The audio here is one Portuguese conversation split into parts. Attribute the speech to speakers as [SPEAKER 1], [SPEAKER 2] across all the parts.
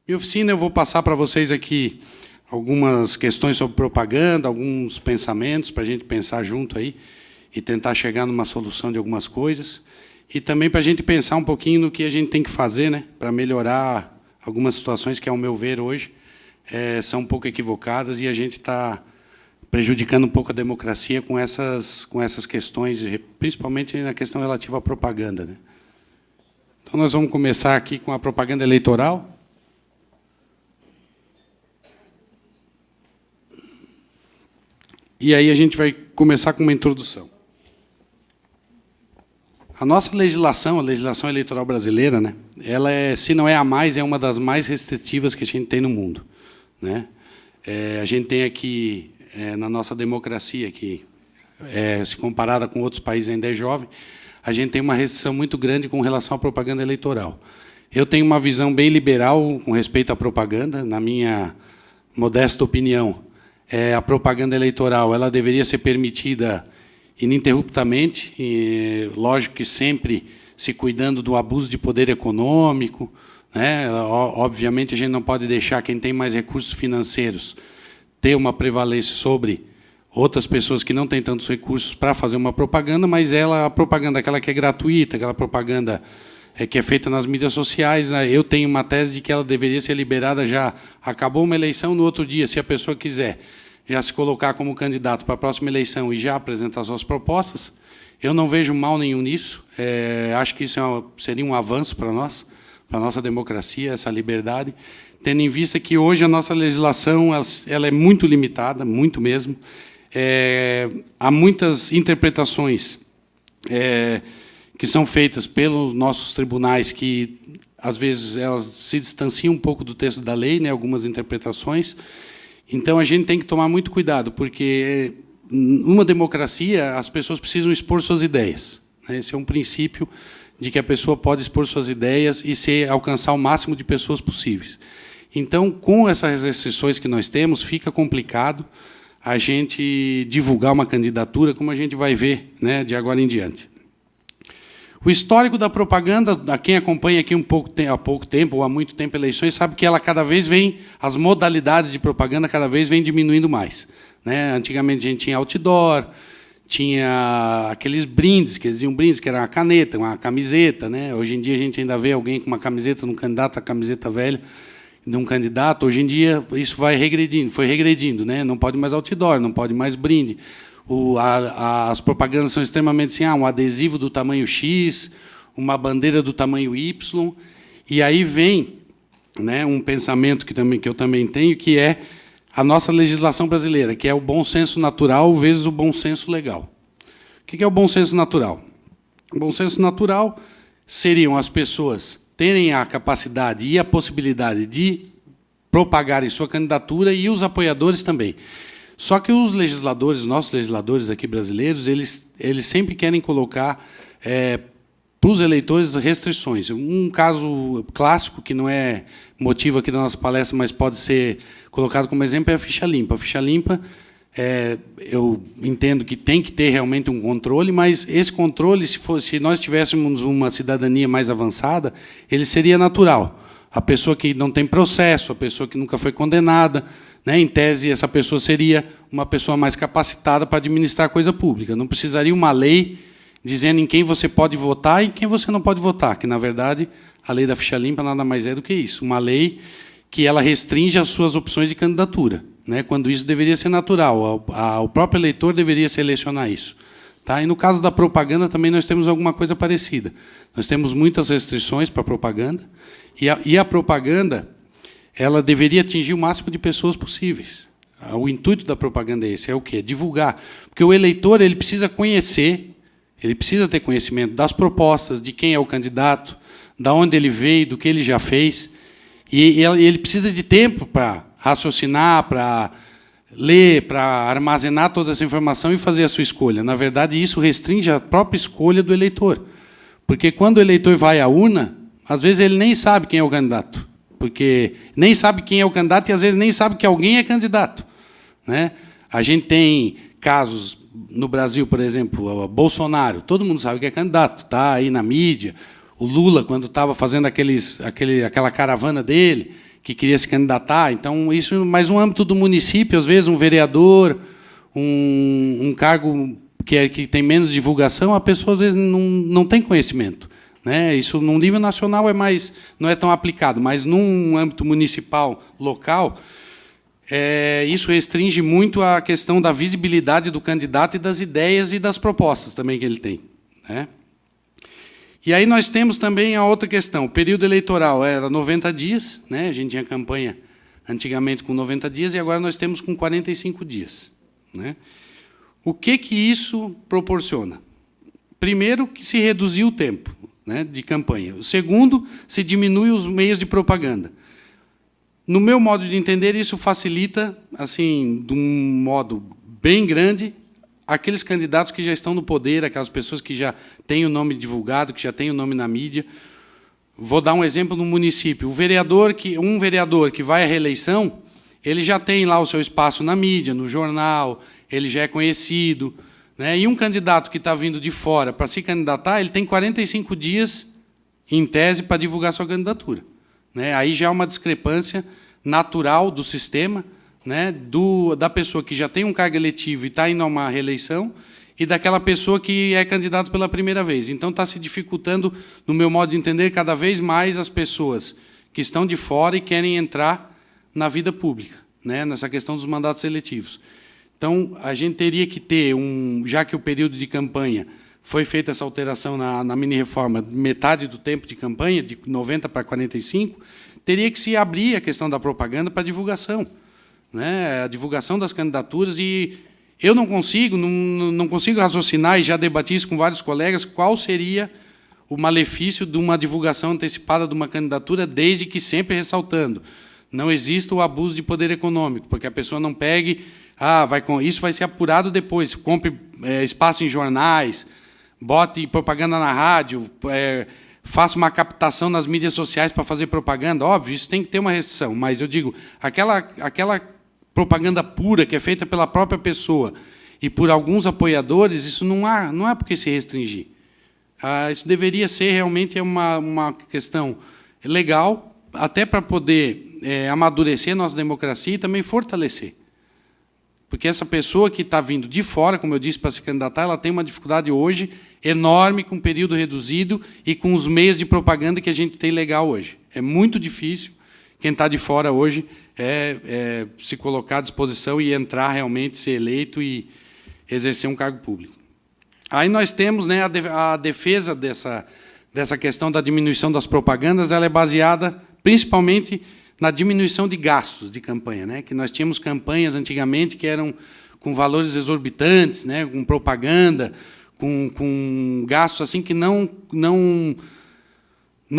[SPEAKER 1] Minha oficina, eu vou passar para vocês aqui algumas questões sobre propaganda, alguns pensamentos para a gente pensar junto aí e tentar chegar numa solução de algumas coisas. E também para a gente pensar um pouquinho no que a gente tem que fazer, né, para melhorar algumas situações que, ao meu ver, hoje, são um pouco equivocadas e a gente está prejudicando um pouco a democracia com essas questões, principalmente na questão relativa à propaganda, né? Então, nós vamos começar aqui com a propaganda eleitoral. E aí a gente vai começar com uma introdução. A nossa legislação, a legislação eleitoral brasileira, né, ela se não é a mais, é uma das mais restritivas que a gente tem no mundo, né? A gente tem aqui, na nossa democracia, que, se comparada com outros países ainda é jovem, a gente tem uma restrição muito grande com relação à propaganda eleitoral. Eu tenho uma visão bem liberal com respeito à propaganda. Na minha modesta opinião, a propaganda eleitoral ela deveria ser permitida ininterruptamente, e, lógico que sempre se cuidando do abuso de poder econômico, né? Obviamente, a gente não pode deixar quem tem mais recursos financeiros ter uma prevalência sobre outras pessoas que não têm tantos recursos para fazer uma propaganda, mas a propaganda aquela que é gratuita, aquela propaganda que é feita nas mídias sociais, né, eu tenho uma tese de que ela deveria ser liberada já. Acabou uma eleição, no outro dia, se a pessoa quiser já se colocar como candidato para a próxima eleição e já apresentar suas propostas, eu não vejo mal nenhum nisso. Acho que isso seria um avanço para nós, para a nossa democracia, essa liberdade, tendo em vista que hoje a nossa legislação ela é muito limitada, muito mesmo. Há muitas interpretações que são feitas pelos nossos tribunais que, às vezes, elas se distanciam um pouco do texto da lei, né, algumas interpretações. Então, a gente tem que tomar muito cuidado, porque, numa democracia, as pessoas precisam expor suas ideias, né? Esse é um princípio de que a pessoa pode expor suas ideias e alcançar o máximo de pessoas possíveis. Então, com essas restrições que nós temos, fica complicado a gente divulgar uma candidatura, como a gente vai ver, né, de agora em diante. O histórico da propaganda, a quem acompanha aqui há pouco tempo, ou há muito tempo eleições, sabe que ela cada vez as modalidades de propaganda cada vez vem diminuindo mais, né? Antigamente a gente tinha outdoor, tinha aqueles brindes, que diziam brindes, que era uma caneta, uma camiseta, né? Hoje em dia a gente ainda vê alguém com uma camiseta num candidato, a camiseta velha, de um candidato. Hoje em dia isso foi regredindo, né? Não pode mais outdoor, não pode mais brinde. As propagandas são extremamente assim, um adesivo do tamanho X, uma bandeira do tamanho Y, e aí vem, né, um pensamento que eu também tenho, que é a nossa legislação brasileira, que é o bom senso natural vezes o bom senso legal. O que é o bom senso natural? O bom senso natural seriam as pessoas terem a capacidade e a possibilidade de propagarem sua candidatura e os apoiadores também. Só que os legisladores, nossos legisladores aqui brasileiros, eles sempre querem colocar para os eleitores restrições. Um caso clássico, que não é motivo aqui da nossa palestra, mas pode ser colocado como exemplo, é a ficha limpa. A ficha limpa, eu entendo que tem que ter realmente um controle, mas esse controle, se nós tivéssemos uma cidadania mais avançada, ele seria natural. A pessoa que não tem processo, a pessoa que nunca foi condenada, né, em tese, essa pessoa seria uma pessoa mais capacitada para administrar a coisa pública. Não precisaria uma lei dizendo em quem você pode votar e em quem você não pode votar, que, na verdade, a lei da ficha limpa nada mais é do que isso. Uma lei que ela restringe as suas opções de candidatura, né, quando isso deveria ser natural. O próprio eleitor deveria selecionar isso. Tá? E, no caso da propaganda, também nós temos alguma coisa parecida. Nós temos muitas restrições para a propaganda, e a propaganda ela deveria atingir o máximo de pessoas possíveis. O intuito da propaganda é esse, é o quê? Divulgar. Porque o eleitor ele precisa conhecer, ele precisa ter conhecimento das propostas, de quem é o candidato, de onde ele veio, do que ele já fez, e ele precisa de tempo para raciocinar, para ler, para armazenar toda essa informação e fazer a sua escolha. Na verdade, isso restringe a própria escolha do eleitor. Porque, quando o eleitor vai à urna, às vezes ele nem sabe quem é o candidato, porque nem sabe quem é o candidato e, às vezes, nem sabe que alguém é candidato, né? A gente tem casos no Brasil, por exemplo, o Bolsonaro, todo mundo sabe que é candidato, está aí na mídia. O Lula, quando estava fazendo aquela caravana dele, que queria se candidatar. Então, isso mais no âmbito do município, às vezes, um vereador, um cargo que tem menos divulgação, a pessoa, às vezes, não tem conhecimento. Né? Isso, num nível nacional, não é tão aplicado, mas, num âmbito municipal, local, isso restringe muito a questão da visibilidade do candidato e das ideias e das propostas também que ele tem. Né? E aí nós temos também a outra questão. O período eleitoral era 90 dias, né? A gente tinha campanha antigamente com 90 dias e agora nós temos com 45 dias. Né? O que isso proporciona? Primeiro, que se reduziu o tempo, né, de campanha. O segundo, se diminui os meios de propaganda. No meu modo de entender, isso facilita, assim, de um modo bem grande, aqueles candidatos que já estão no poder, aquelas pessoas que já têm o nome divulgado, que já têm o nome na mídia. Vou dar um exemplo no município. Um vereador que vai à reeleição, ele já tem lá o seu espaço na mídia, no jornal, ele já é conhecido. Né? E um candidato que está vindo de fora para se candidatar, ele tem 45 dias, em tese, para divulgar sua candidatura. Né? Aí já é uma discrepância natural do sistema, né, da pessoa que já tem um cargo eletivo e está indo a uma reeleição, e daquela pessoa que é candidato pela primeira vez. Então, está se dificultando, no meu modo de entender, cada vez mais as pessoas que estão de fora e querem entrar na vida pública, né, nessa questão dos mandatos eletivos. Então, a gente teria que ter, já que o período de campanha foi feita essa alteração na mini-reforma, metade do tempo de campanha, de 90 para 45, teria que se abrir a questão da propaganda para divulgação. Né, a divulgação das candidaturas, e eu não consigo raciocinar, e já debati isso com vários colegas, qual seria o malefício de uma divulgação antecipada de uma candidatura, desde que sempre ressaltando, não exista o abuso de poder econômico, porque a pessoa não pegue, isso vai ser apurado depois, compre espaço em jornais, bote propaganda na rádio, faça uma captação nas mídias sociais para fazer propaganda. Óbvio, isso tem que ter uma restrição, mas eu digo, aquela propaganda pura, que é feita pela própria pessoa e por alguns apoiadores, isso não há por que se restringir. Isso deveria ser realmente uma questão legal, até para poder amadurecer a nossa democracia e também fortalecer. Porque essa pessoa que está vindo de fora, como eu disse, para se candidatar, ela tem uma dificuldade hoje enorme, com um período reduzido e com os meios de propaganda que a gente tem legal hoje. É muito difícil quem está de fora hoje se colocar à disposição e entrar realmente, ser eleito e exercer um cargo público. Aí nós temos, né, a defesa dessa questão da diminuição das propagandas, ela é baseada principalmente na diminuição de gastos de campanha, né, que nós tínhamos campanhas antigamente que eram com valores exorbitantes, né, com propaganda, com gastos assim que não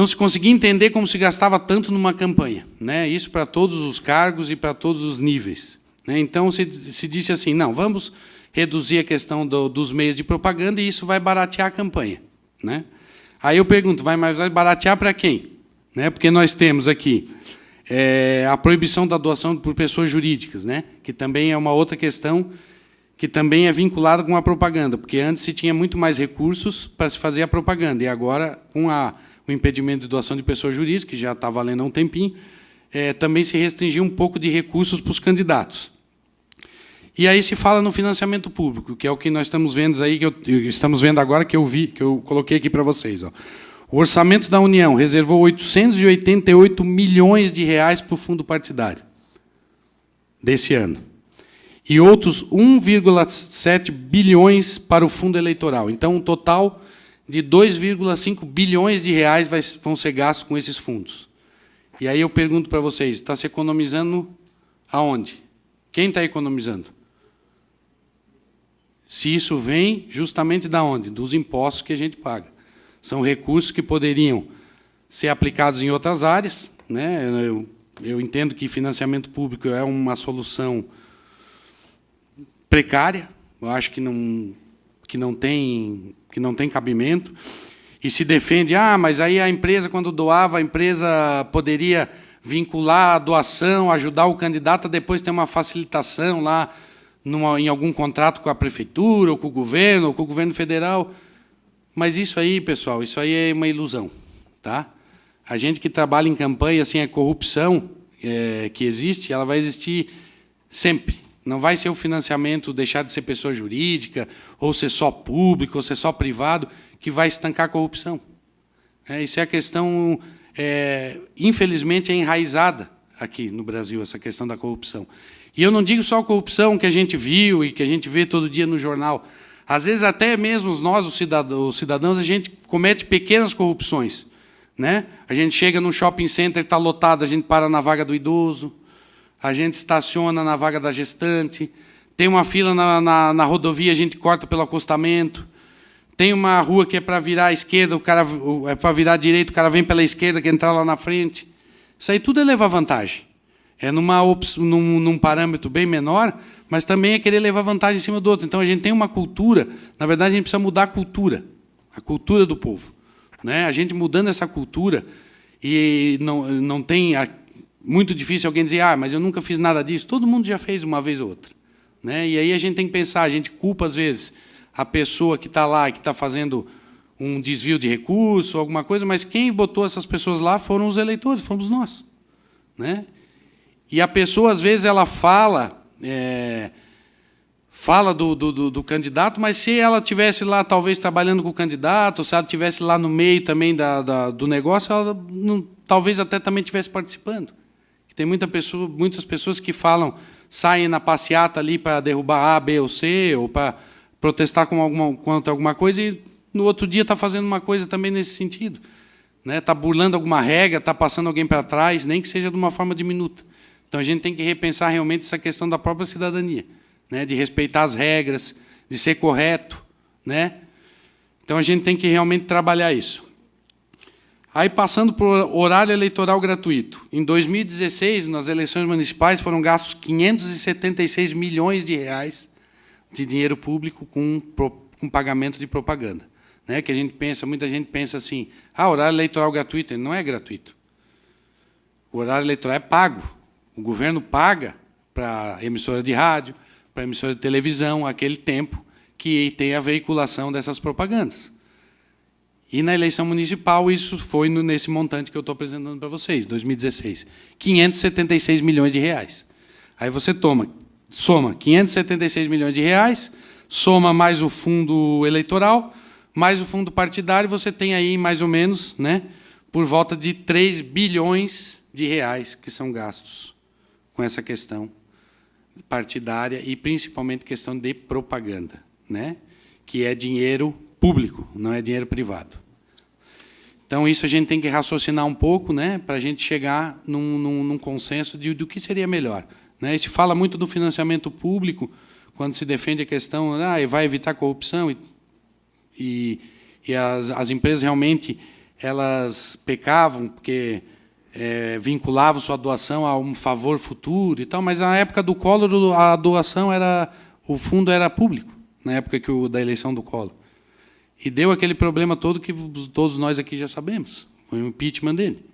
[SPEAKER 1] se conseguia entender como se gastava tanto numa campanha, né? Isso para todos os cargos e para todos os níveis. Né? Então, se disse assim, não, vamos reduzir a questão dos meios de propaganda e isso vai baratear a campanha. Né? Aí eu pergunto, vai baratear para quem? Né? Porque nós temos aqui a proibição da doação por pessoas jurídicas, né? Que também é uma outra questão que também é vinculada com a propaganda, porque antes se tinha muito mais recursos para se fazer a propaganda, e agora, com o impedimento de doação de pessoa jurídica, que já está valendo há um tempinho, também se restringiu um pouco de recursos para os candidatos. E aí se fala no financiamento público, que é o que nós estamos vendo aí, estamos vendo agora, que eu coloquei aqui para vocês. Ó. O orçamento da União reservou 888 milhões de reais para o fundo partidário desse ano. E outros 1,7 bilhões para o fundo eleitoral. Então, um total de 2,5 bilhões de reais vão ser gastos com esses fundos. E aí eu pergunto para vocês, está se economizando aonde? Quem está economizando? Se isso vem justamente da onde? Dos impostos que a gente paga. São recursos que poderiam ser aplicados em outras áreas. Né? Eu entendo que financiamento público é uma solução precária, eu acho que não tem cabimento, e se defende, mas aí a empresa, quando doava, a empresa poderia vincular a doação, ajudar o candidato a depois ter uma facilitação lá em algum contrato com a prefeitura, ou com o governo federal. Mas isso aí, pessoal, isso aí é uma ilusão. Tá? A gente que trabalha em campanha, assim, a corrupção, que existe, ela vai existir sempre. Não vai ser o financiamento deixar de ser pessoa jurídica, ou ser só público, ou ser só privado, que vai estancar a corrupção. Isso é a questão, infelizmente, é enraizada aqui no Brasil, essa questão da corrupção. E eu não digo só a corrupção que a gente viu e que a gente vê todo dia no jornal. Às vezes, até mesmo nós, os cidadãos, a gente comete pequenas corrupções. Né? A gente chega num shopping center, está lotado, a gente para na vaga do idoso, a gente estaciona na vaga da gestante, tem uma fila na rodovia, a gente corta pelo acostamento, tem uma rua que é para virar à esquerda, é para virar à direita, o cara vem pela esquerda, quer entrar lá na frente. Isso aí tudo é levar vantagem. É num parâmetro bem menor, mas também é querer levar vantagem em cima do outro. Então, a gente tem uma cultura, na verdade, a gente precisa mudar a cultura do povo. Né? A gente mudando essa cultura, e não tem... Muito difícil alguém dizer, mas eu nunca fiz nada disso. Todo mundo já fez uma vez ou outra. Né? E aí a gente tem que pensar, a gente culpa, às vezes, a pessoa que está lá, que está fazendo um desvio de recurso, alguma coisa, mas quem botou essas pessoas lá foram os eleitores, fomos nós. Né? E a pessoa, às vezes, ela fala do candidato, mas se ela estivesse lá, talvez, trabalhando com o candidato, se ela estivesse lá no meio também do negócio, ela talvez até também estivesse participando. Tem muitas pessoas que saem na passeata ali para derrubar A, B ou C, ou para protestar contra alguma coisa, e no outro dia está fazendo uma coisa também nesse sentido. Está burlando alguma regra, está passando alguém para trás, nem que seja de uma forma diminuta. Então, a gente tem que repensar realmente essa questão da própria cidadania, de respeitar as regras, de ser correto. Então, a gente tem que realmente trabalhar isso. Aí, passando por horário eleitoral gratuito. Em 2016, nas eleições municipais, foram gastos 576 milhões de reais de dinheiro público com pagamento de propaganda. Que muita gente pensa assim, horário eleitoral gratuito. Ele não é gratuito. O horário eleitoral é pago. O governo paga para a emissora de rádio, para a emissora de televisão, aquele tempo que tem a veiculação dessas propagandas. E na eleição municipal, isso foi nesse montante que eu estou apresentando para vocês, 2016. 576 milhões de reais. Aí você soma 576 milhões de reais, soma mais o fundo eleitoral, mais o fundo partidário, você tem aí, mais ou menos, por volta de 3 bilhões de reais que são gastos com essa questão partidária e, principalmente, questão de propaganda, que é dinheiro público, não é dinheiro privado. Então, isso a gente tem que raciocinar um pouco, para a gente chegar num consenso do que seria melhor. E se fala muito do financiamento público, quando se defende a questão, vai evitar corrupção, e as empresas realmente elas pecavam, porque vinculavam sua doação a um favor futuro e tal, mas na época do Collor a doação o fundo era público, na época da eleição do Collor. E deu aquele problema todo que todos nós aqui já sabemos, foi o impeachment dele.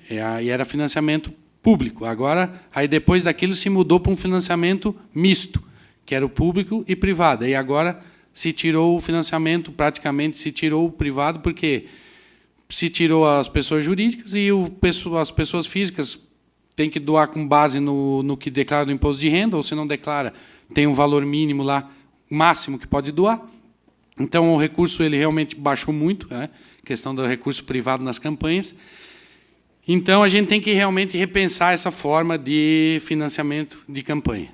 [SPEAKER 1] E era financiamento público. Agora, aí depois daquilo se mudou para um financiamento misto, que era o público e privado. E agora se tirou o financiamento, praticamente se tirou o privado, porque se tirou as pessoas jurídicas e as pessoas físicas têm que doar com base no que declara no imposto de renda, ou se não declara, tem um valor mínimo lá, máximo que pode doar. Então, o recurso ele realmente baixou muito, questão do recurso privado nas campanhas. Então, a gente tem que realmente repensar essa forma de financiamento de campanha.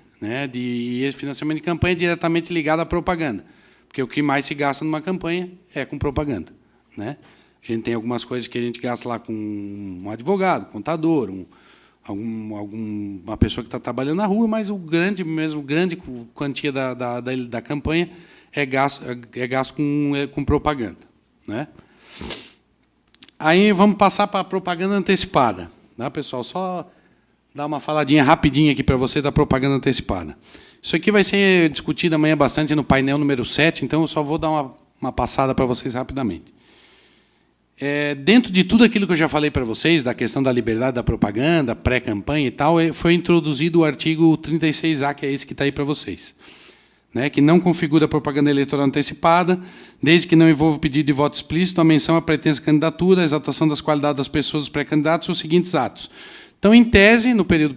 [SPEAKER 1] E esse financiamento de campanha é diretamente ligado à propaganda, porque o que mais se gasta numa campanha é com propaganda. A gente tem algumas coisas que a gente gasta lá com um advogado, contador, uma pessoa que está trabalhando na rua, mas grande quantia da campanha é gasto com propaganda. Aí vamos passar para a propaganda antecipada. Pessoal, só dar uma faladinha rapidinha aqui para você da propaganda antecipada. Isso aqui vai ser discutido amanhã bastante no painel número 7, então eu só vou dar uma passada para vocês rapidamente. Dentro de tudo aquilo que eu já falei para vocês, da questão da liberdade da propaganda, pré-campanha e tal, foi introduzido o artigo 36A, que é esse que está aí para vocês. Que não configura propaganda eleitoral antecipada, desde que não envolva o pedido de voto explícito, a menção à pretensa candidatura, a exaltação das qualidades das pessoas dos pré-candidatos e os seguintes atos. Então, em tese, no período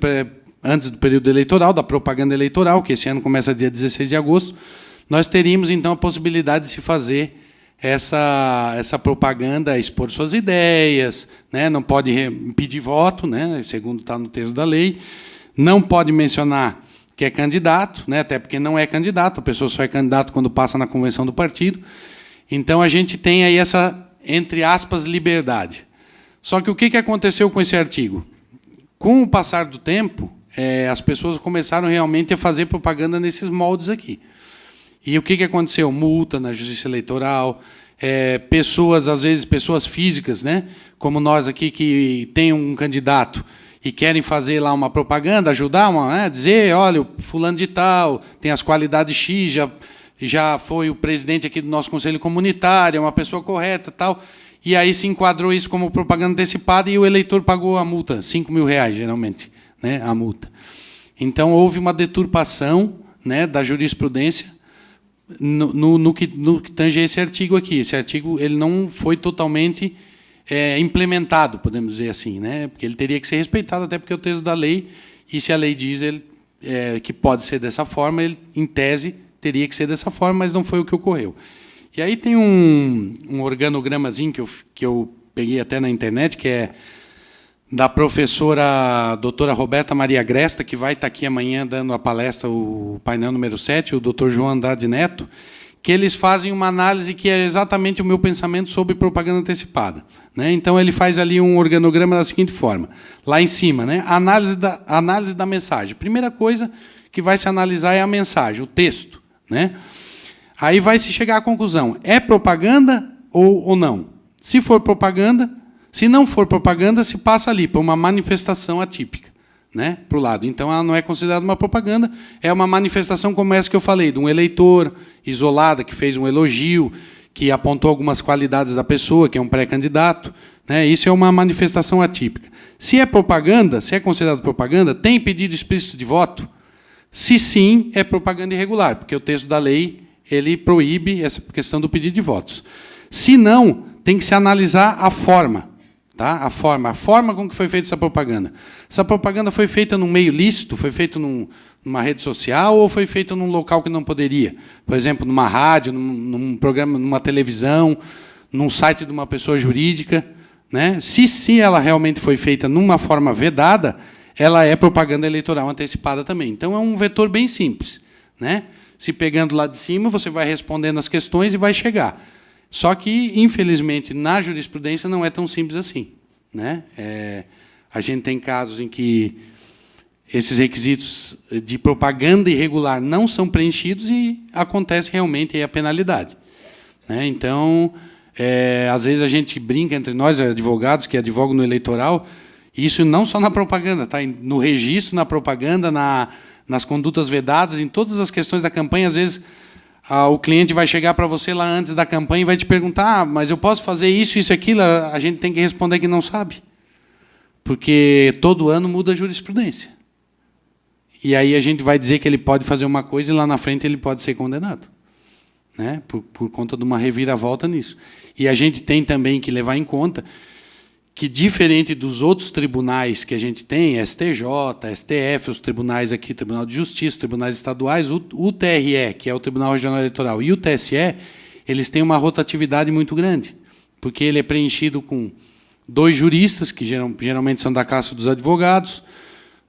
[SPEAKER 1] antes do período eleitoral, da propaganda eleitoral, que esse ano começa dia 16 de agosto, nós teríamos, então, a possibilidade de se fazer essa propaganda, expor suas ideias, né? Não pode pedir voto, né? Segundo está no texto da lei, não pode mencionar que é candidato, né? Até porque não é candidato, a pessoa só é candidato quando passa na convenção do partido. Então, a gente tem aí essa, entre aspas, liberdade. Só que o que aconteceu com esse artigo? Com o passar do tempo, as pessoas começaram realmente a fazer propaganda nesses moldes aqui. E o que aconteceu? Multa na Justiça Eleitoral, pessoas, às vezes, pessoas físicas, né? Como nós aqui, que tem um candidato e querem fazer lá uma propaganda, ajudar, dizer, olha, o fulano de tal tem as qualidades X, já foi o presidente aqui do nosso Conselho Comunitário, é uma pessoa correta, tal. E aí se enquadrou isso como propaganda antecipada e o eleitor pagou a multa, R$5.000, geralmente, né, a multa. Então, houve uma deturpação, né, da jurisprudência no que tange esse artigo aqui. Esse artigo ele não foi totalmente implementado, podemos dizer assim, né, porque ele teria que ser respeitado, até porque é o texto da lei, e se a lei diz que pode ser dessa forma, ele, em tese, teria que ser dessa forma, mas não foi o que ocorreu. E aí tem um organogramazinho que eu peguei até na internet, que é da professora doutora Roberta Maria Gresta, que vai estar aqui amanhã dando a palestra, o painel número 7, o doutor João Andrade Neto, que eles fazem uma análise que é exatamente o meu pensamento sobre propaganda antecipada, né? Então, ele faz ali um organograma da seguinte forma, lá em cima, né? Análise da mensagem. Primeira coisa que vai se analisar é a mensagem, o texto, né? Aí vai se chegar à conclusão, é propaganda ou não? Se for propaganda, se não for propaganda, se passa ali por uma manifestação atípica, né, para o lado. Então, ela não é considerada uma propaganda, é uma manifestação como essa que eu falei, de um eleitor isolada, que fez um elogio, que apontou algumas qualidades da pessoa, que é um pré-candidato, né, isso é uma manifestação atípica. Se é propaganda, se é considerado propaganda, tem pedido explícito de voto? Se sim, é propaganda irregular, porque o texto da lei ele proíbe essa questão do pedido de votos. Se não, tem que se analisar a forma, tá? A forma com que foi feita essa propaganda. Essa propaganda foi feita num meio lícito, foi feita numa rede social ou foi feita num local que não poderia? Por exemplo, numa rádio, num programa, numa televisão, num site de uma pessoa jurídica, né? Se ela realmente foi feita numa forma vedada, ela é propaganda eleitoral antecipada também. Então, é um vetor bem simples, né? Se pegando lá de cima, você vai respondendo as questões e vai chegar. Só que, infelizmente, na jurisprudência não é tão simples assim, né? A gente tem casos em que esses requisitos de propaganda irregular não são preenchidos e acontece realmente aí a penalidade, né? Então, às vezes a gente brinca entre nós, advogados que advogam no eleitoral, isso não só na propaganda, tá? No registro, na propaganda, nas condutas vedadas, em todas as questões da campanha, às vezes o cliente vai chegar para você lá antes da campanha e vai te perguntar, mas eu posso fazer isso, isso, aquilo? A gente tem que responder que não sabe. Porque todo ano muda a jurisprudência. E aí a gente vai dizer que ele pode fazer uma coisa e lá na frente ele pode ser condenado, né? Por conta de uma reviravolta nisso. E a gente tem também que levar em conta que, diferente dos outros tribunais que a gente tem, STJ, STF, os tribunais aqui, Tribunal de Justiça, tribunais estaduais, o TRE, que é o Tribunal Regional Eleitoral, e o TSE, eles têm uma rotatividade muito grande, porque ele é preenchido com 2 juristas, que geralmente são da classe dos advogados,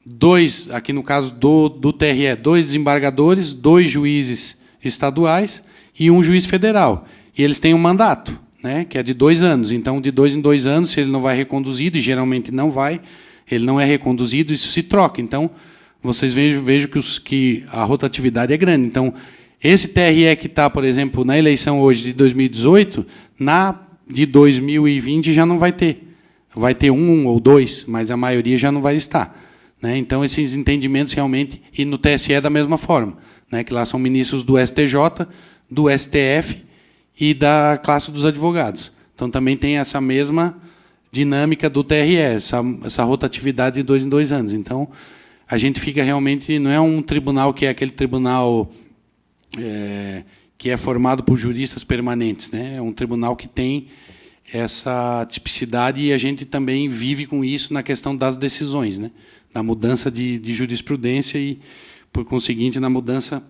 [SPEAKER 1] 2, aqui no caso do TRE, 2 desembargadores, 2 juízes estaduais e 1 juiz federal. E eles têm um mandato, né, que é de 2 anos. Então, de 2 em 2 anos, se ele não vai reconduzido, e geralmente não vai, ele não é reconduzido, isso se troca. Então, vocês vejam que a rotatividade é grande. Então, esse TRE que está, por exemplo, na eleição hoje de 2018, de 2020 já não vai ter. Vai ter 1 ou 2, mas a maioria já não vai estar, né? Então, esses entendimentos realmente, e no TSE da mesma forma, né, que lá são ministros do STJ, do STF, e da classe dos advogados. Então, também tem essa mesma dinâmica do TRE, essa rotatividade de 2 em 2 anos. Então, a gente fica realmente... Não é um tribunal que é aquele tribunal que é formado por juristas permanentes, né? É um tribunal que tem essa tipicidade, e a gente também vive com isso na questão das decisões, né? Na mudança de jurisprudência e, por conseguinte, na mudança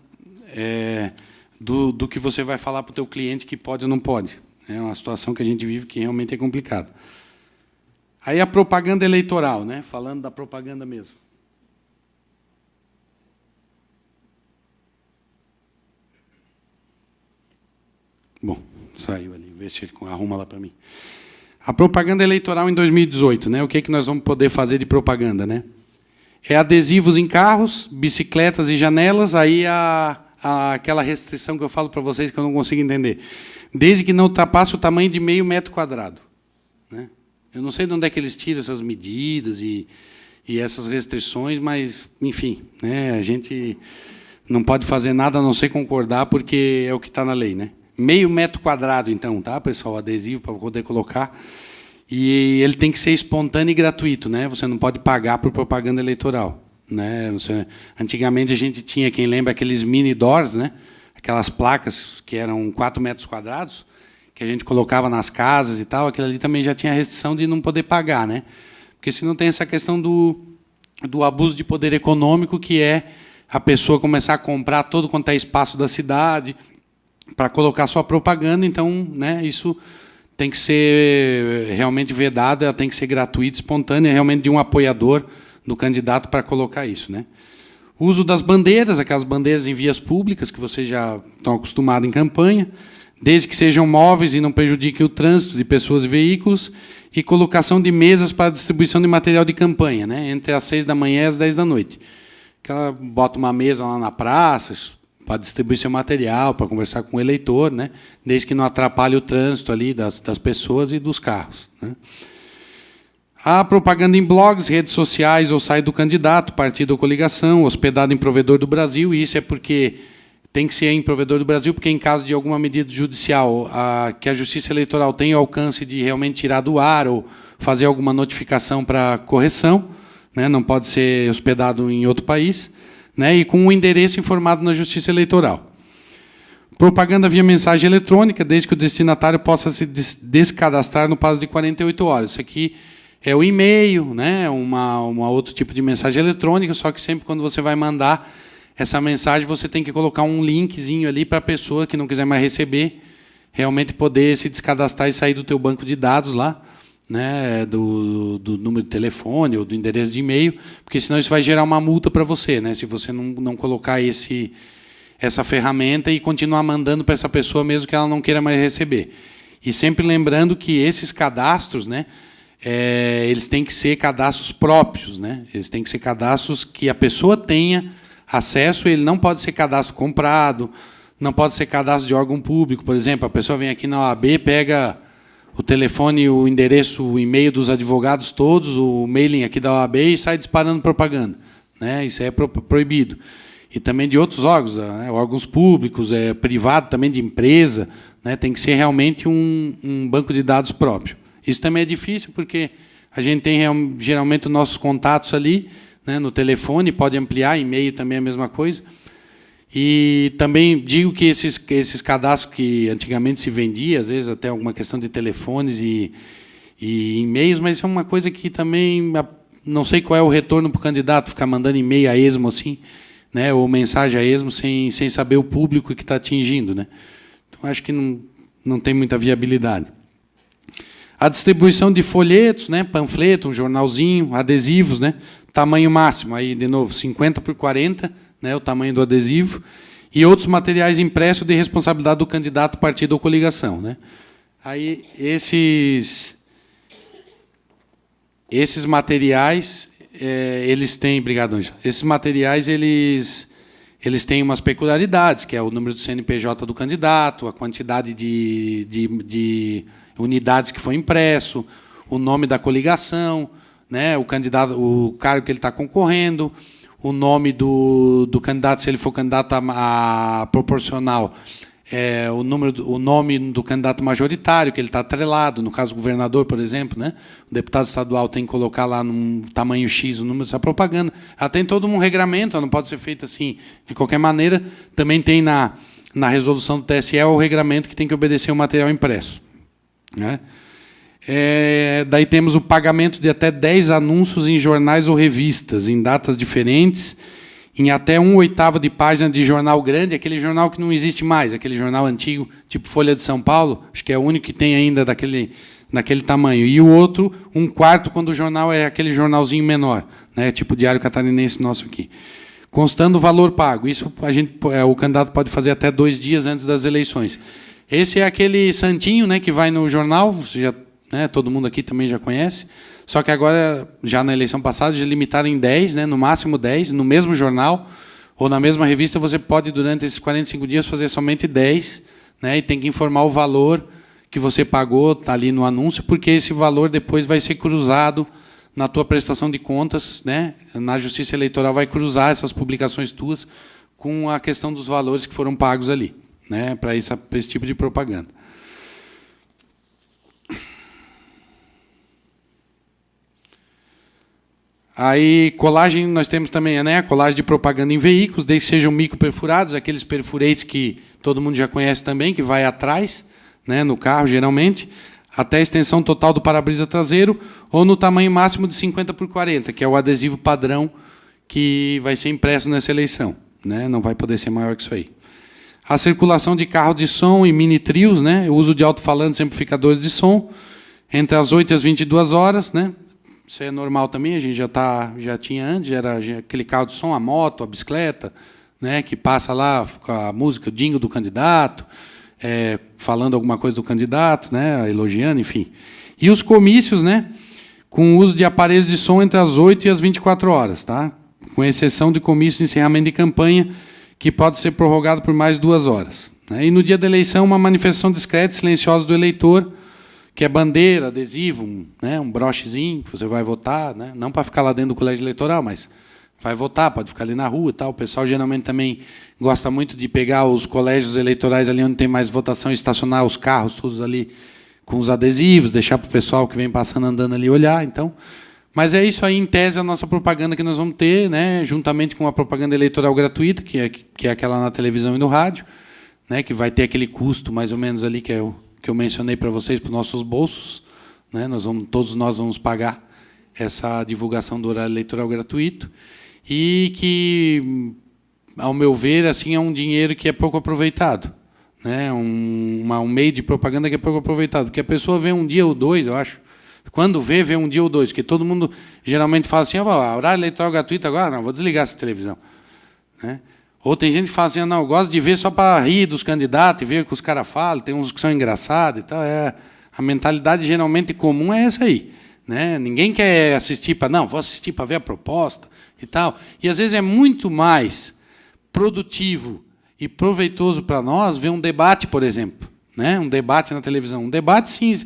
[SPEAKER 1] do que você vai falar para o teu cliente que pode ou não pode. É uma situação que a gente vive que realmente é complicada. Aí a propaganda eleitoral, né? Falando da propaganda mesmo. Bom, saiu ali, vê se ele arruma lá para mim. A propaganda eleitoral em 2018, né? O que nós vamos poder fazer de propaganda, né? É adesivos em carros, bicicletas e janelas, aí aquela restrição que eu falo para vocês que eu não consigo entender. Desde que não ultrapasse o tamanho de 0,5 metro quadrado. Né? Eu não sei de onde é que eles tiram essas medidas e essas restrições, mas, enfim, né? A gente não pode fazer nada a não ser concordar, porque é o que está na lei, né? 0,5 metro quadrado, então, tá, pessoal? Adesivo para poder colocar. E ele tem que ser espontâneo e gratuito, né? Você não pode pagar por propaganda eleitoral, né? Antigamente a gente tinha, quem lembra, aqueles mini doors, né? Aquelas placas que eram 4 metros quadrados, que a gente colocava nas casas e tal. Aquilo ali também já tinha a restrição de não poder pagar, né? Porque senão tem essa questão do abuso de poder econômico, que é a pessoa começar a comprar todo quanto é espaço da cidade para colocar sua propaganda. Então, né, isso tem que ser realmente vedado, ela tem que ser gratuita, espontânea, realmente de um apoiador do candidato para colocar isso, né? O uso das bandeiras, aquelas bandeiras em vias públicas que vocês já estão acostumados em campanha, desde que sejam móveis e não prejudiquem o trânsito de pessoas e veículos, e colocação de mesas para distribuição de material de campanha, né, entre as 6 da manhã e as 10 da noite. Ela bota uma mesa lá na praça para distribuir seu material, para conversar com o eleitor, né, desde que não atrapalhe o trânsito ali das pessoas e dos carros. Né. A propaganda em blogs, redes sociais ou site do candidato, partido ou coligação, hospedado em provedor do Brasil, e isso é porque tem que ser em provedor do Brasil, porque em caso de alguma medida judicial que a Justiça Eleitoral tenha o alcance de realmente tirar do ar ou fazer alguma notificação para correção, né, não pode ser hospedado em outro país, né, e com o endereço informado na Justiça Eleitoral. Propaganda via mensagem eletrônica, desde que o destinatário possa se descadastrar no prazo de 48 horas. Isso aqui é o e-mail, né, uma outro tipo de mensagem eletrônica, só que sempre quando você vai mandar essa mensagem, você tem que colocar um linkzinho ali para a pessoa que não quiser mais receber, realmente poder se descadastrar e sair do teu banco de dados lá, né, do número de telefone ou do endereço de e-mail, porque senão isso vai gerar uma multa para você, né, se você não colocar essa ferramenta e continuar mandando para essa pessoa mesmo que ela não queira mais receber. E sempre lembrando que esses cadastros, né, eles têm que ser cadastros próprios, né, eles têm que ser cadastros que a pessoa tenha acesso, ele não pode ser cadastro comprado, não pode ser cadastro de órgão público. Por exemplo, a pessoa vem aqui na OAB, pega o telefone, o endereço, o e-mail dos advogados todos, o mailing aqui da OAB e sai disparando propaganda. Né? Isso é proibido. E também de outros órgãos, né? Órgãos públicos, privado também de empresa, né? Tem que ser realmente um banco de dados próprio. Isso também é difícil, porque a gente tem geralmente os nossos contatos ali, né, no telefone, pode ampliar, e-mail também é a mesma coisa. E também digo que esses cadastros que antigamente se vendia, às vezes até alguma questão de telefones e e-mails, mas é uma coisa que também não sei qual é o retorno para o candidato, ficar mandando e-mail a esmo assim, né, ou mensagem a esmo sem saber o público que está atingindo. Né? Então, acho que não tem muita viabilidade. A distribuição de folhetos, né, panfleto, um jornalzinho, adesivos, né, tamanho máximo, aí de novo, 50 por 40, né, o tamanho do adesivo, e outros materiais impressos de responsabilidade do candidato, partido ou coligação. Né. Aí esses materiais, eles têm, obrigado, Ângela, esses materiais eles têm umas peculiaridades, que é o número do CNPJ do candidato, a quantidade de unidades que foi impresso, o nome da coligação, né, o candidato, o cargo que ele está concorrendo, o nome do candidato, se ele for candidato a proporcional, o nome do candidato majoritário, que ele está atrelado, no caso, o governador, por exemplo, né, o deputado estadual tem que colocar lá num tamanho X o número dessa propaganda. Ela tem todo um regramento, ela não pode ser feita assim de qualquer maneira. Também tem na resolução do TSE o regramento que tem que obedecer o material impresso. Né? Daí temos o pagamento de até 10 anúncios em jornais ou revistas, em datas diferentes, em até 1/8 de página de jornal grande, aquele jornal que não existe mais, aquele jornal antigo, tipo Folha de São Paulo, acho que é o único que tem ainda naquele tamanho. E o outro, 1/4, quando o jornal é aquele jornalzinho menor, né, tipo Diário Catarinense nosso aqui. Constando o valor pago. Isso o candidato pode fazer até 2 dias antes das eleições. Esse é aquele santinho, né, que vai no jornal, todo mundo aqui também já conhece, só que agora, já na eleição passada, já limitaram em 10, né, no máximo 10, no mesmo jornal, ou na mesma revista, você pode, durante esses 45 dias, fazer somente 10, né, e tem que informar o valor que você pagou, tá ali no anúncio, porque esse valor depois vai ser cruzado na tua prestação de contas, né, na Justiça Eleitoral vai cruzar essas publicações tuas com a questão dos valores que foram pagos ali, né, para esse tipo de propaganda. Aí, colagem, nós temos também, né, a colagem de propaganda em veículos, desde que sejam microperfurados, aqueles perfuretes que todo mundo já conhece também, que vai atrás, né, no carro, geralmente, até a extensão total do para-brisa traseiro, ou no tamanho máximo de 50×40, que é o adesivo padrão que vai ser impresso nessa eleição, né, não vai poder ser maior que isso aí. A circulação de carros de som e mini-trios, né, o uso de alto-falantes e amplificadores de som, entre as 8 e as 22 horas, né, isso é normal também, a gente já tinha antes, era aquele carro de som, a moto, a bicicleta, né, que passa lá com a música, o jingle do candidato, falando alguma coisa do candidato, né, elogiando, enfim. E os comícios, né, com o uso de aparelhos de som entre as 8 e as 24 horas, tá? Com exceção de comício de encerramento de campanha, que pode ser prorrogado por mais 2 horas. Né? E no dia da eleição, uma manifestação discreta e silenciosa do eleitor, que é bandeira, adesivo, um brochezinho, que você vai votar, né? Não para ficar lá dentro do colégio eleitoral, mas vai votar, pode ficar ali na rua e tal. O pessoal geralmente também gosta muito de pegar os colégios eleitorais ali onde tem mais votação e estacionar os carros todos ali com os adesivos, deixar para o pessoal que vem passando, andando ali olhar. Então, mas é isso aí, em tese, a nossa propaganda que nós vamos ter, né, juntamente com a propaganda eleitoral gratuita, que é aquela na televisão e no rádio, né, que vai ter aquele custo mais ou menos ali que eu mencionei para vocês, para os nossos bolsos, né? Todos nós vamos pagar essa divulgação do horário eleitoral gratuito, e que, ao meu ver, assim, é um dinheiro que é pouco aproveitado, né? Um meio de propaganda que é pouco aproveitado, porque a pessoa vê um dia ou dois, eu acho, quando vê um dia ou dois, porque todo mundo geralmente fala assim, horário eleitoral gratuito agora, não, vou desligar essa televisão, né? Ou tem gente que fala assim, não, eu gosto de ver só para rir dos candidatos e ver o que os caras falam, tem uns que são engraçados e tal. A mentalidade geralmente comum é essa aí, né? Ninguém quer assistir para, não, vou assistir para ver a proposta e tal. E às vezes é muito mais produtivo e proveitoso para nós ver um debate, por exemplo, né? Um debate na televisão. Um debate, sim,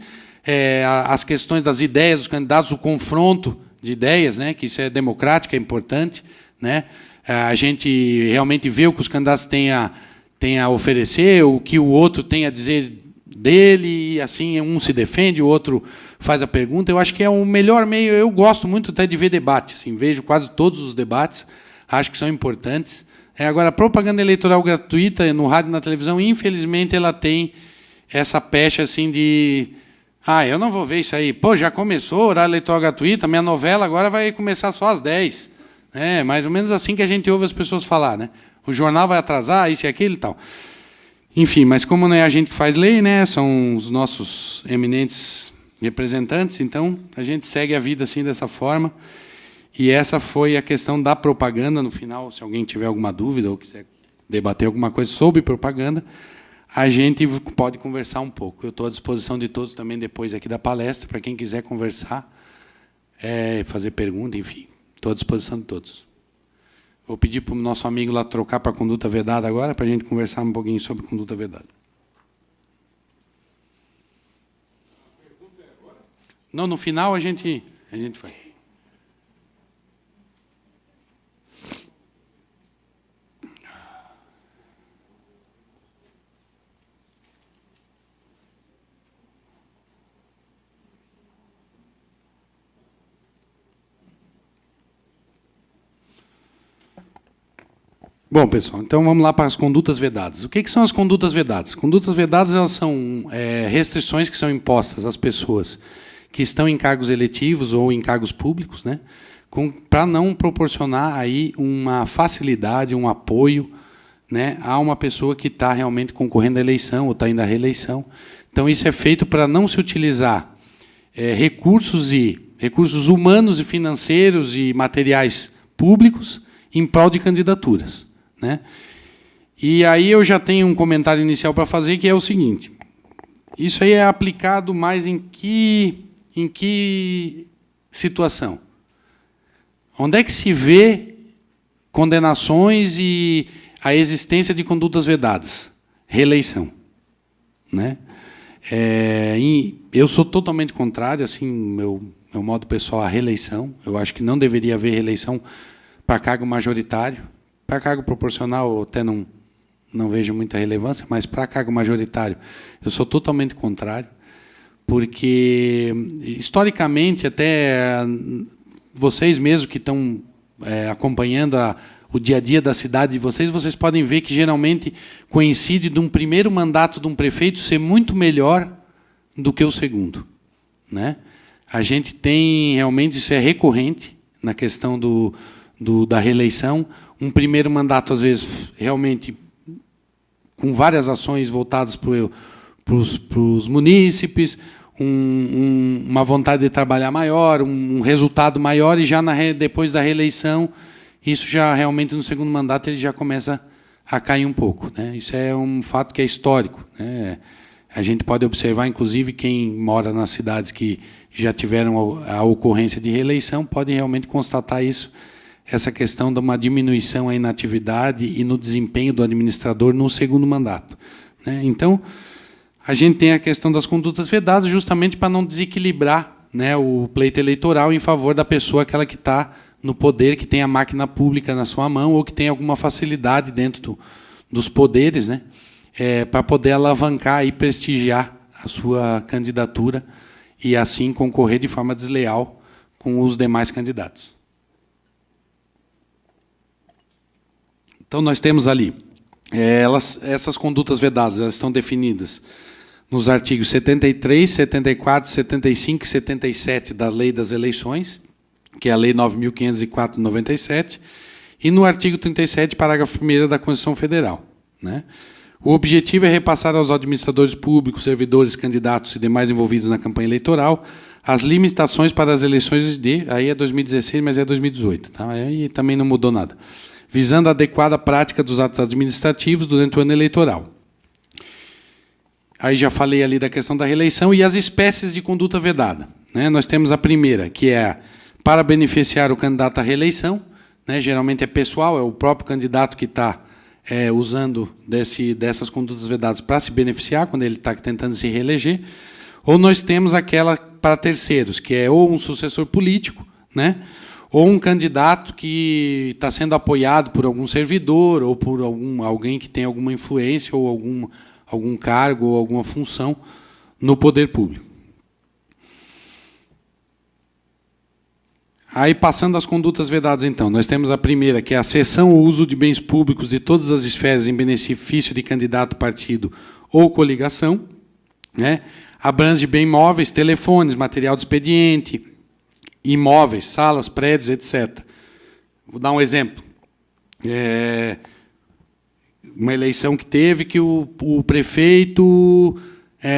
[SPEAKER 1] as questões das ideias dos candidatos, o confronto de ideias, né? Que isso é democrático, é importante, né? A gente realmente vê o que os candidatos têm a oferecer, o que o outro tem a dizer dele, e assim um se defende, o outro faz a pergunta. Eu acho que é o melhor meio. Eu gosto muito até de ver debate, assim, vejo quase todos os debates, acho que são importantes. Agora, a propaganda eleitoral gratuita no rádio e na televisão, infelizmente, ela tem essa pecha assim de... eu não vou ver isso aí. Pô, já começou horário eleitoral gratuito, minha novela agora vai começar só às 10. É mais ou menos assim que a gente ouve as pessoas falar, né? O jornal vai atrasar, isso e aquilo e tal. Enfim, mas como não é a gente que faz lei, né? São os nossos eminentes representantes, então a gente segue a vida assim dessa forma. E essa foi a questão da propaganda. No final, se alguém tiver alguma dúvida ou quiser debater alguma coisa sobre propaganda, a gente pode conversar um pouco. Eu estou à disposição de todos também depois aqui da palestra, para quem quiser conversar, fazer pergunta, enfim. Estou à disposição de todos. Vou pedir para o nosso amigo lá trocar para a conduta vedada agora, para a gente conversar um pouquinho sobre conduta vedada. A pergunta é agora? Não, no final a gente faz. Bom, pessoal, então vamos lá para as condutas vedadas. O que são as condutas vedadas? Condutas vedadas, elas são restrições que são impostas às pessoas que estão em cargos eletivos ou em cargos públicos, né, para não proporcionar aí uma facilidade, um apoio, né, a uma pessoa que está realmente concorrendo à eleição ou está indo à reeleição. Então, isso é feito para não se utilizar recursos humanos e financeiros e materiais públicos em prol de candidaturas, né? E aí eu já tenho um comentário inicial para fazer, que é o seguinte: isso aí é aplicado mais em que situação? Onde é que se vê condenações e a existência de condutas vedadas? Reeleição, né? Eu sou totalmente contrário, assim, meu modo pessoal, à reeleição. Eu acho que não deveria haver reeleição para cargo majoritário. Para cargo proporcional, eu até não vejo muita relevância, mas para cargo majoritário, eu sou totalmente contrário, porque, historicamente, até vocês mesmos que estão acompanhando o dia a dia da cidade de vocês podem ver que, geralmente, coincide de um primeiro mandato de um prefeito ser muito melhor do que o segundo, né? A gente tem, realmente, isso é recorrente na questão da reeleição. Um primeiro mandato, às vezes, realmente, com várias ações voltadas para os munícipes, uma vontade de trabalhar maior, um resultado maior, e já depois da reeleição, isso já realmente no segundo mandato ele já começa a cair um pouco, né? Isso é um fato que é histórico, né? A gente pode observar, inclusive, quem mora nas cidades que já tiveram a ocorrência de reeleição, pode realmente constatar isso, essa questão de uma diminuição aí na atividade e no desempenho do administrador no segundo mandato, né? Então, a gente tem a questão das condutas vedadas justamente para não desequilibrar, né, o pleito eleitoral em favor da pessoa, aquela que está no poder, que tem a máquina pública na sua mão ou que tem alguma facilidade dentro dos poderes, né, para poder alavancar e prestigiar a sua candidatura e, assim, concorrer de forma desleal com os demais candidatos. Então, nós temos ali, essas condutas vedadas, elas estão definidas nos artigos 73, 74, 75 e 77 da Lei das Eleições, que é a Lei 9.504 de 97, e no artigo 37, parágrafo 1º da Constituição Federal, né? O objetivo é repassar aos administradores públicos, servidores, candidatos e demais envolvidos na campanha eleitoral as limitações para as eleições aí é 2016, mas é 2018, tá? Aí também não mudou nada. Visando a adequada prática dos atos administrativos durante o ano eleitoral. Aí já falei ali da questão da reeleição e as espécies de conduta vedada, né? Nós temos a primeira, que é para beneficiar o candidato à reeleição, né? Geralmente é pessoal, é o próprio candidato que está usando dessas condutas vedadas para se beneficiar, quando ele está tentando se reeleger. Ou nós temos aquela para terceiros, que é ou um sucessor político, né? Ou um candidato que está sendo apoiado por algum servidor ou por alguém que tem alguma influência ou algum cargo ou alguma função no poder público. Aí, passando às condutas vedadas, então, nós temos a primeira, que é a cessão ou uso de bens públicos de todas as esferas em benefício de candidato, partido ou coligação, né? Abrange bem imóveis, telefones, material de expediente, imóveis, salas, prédios, etc. Vou dar um exemplo. Uma eleição que teve que o prefeito,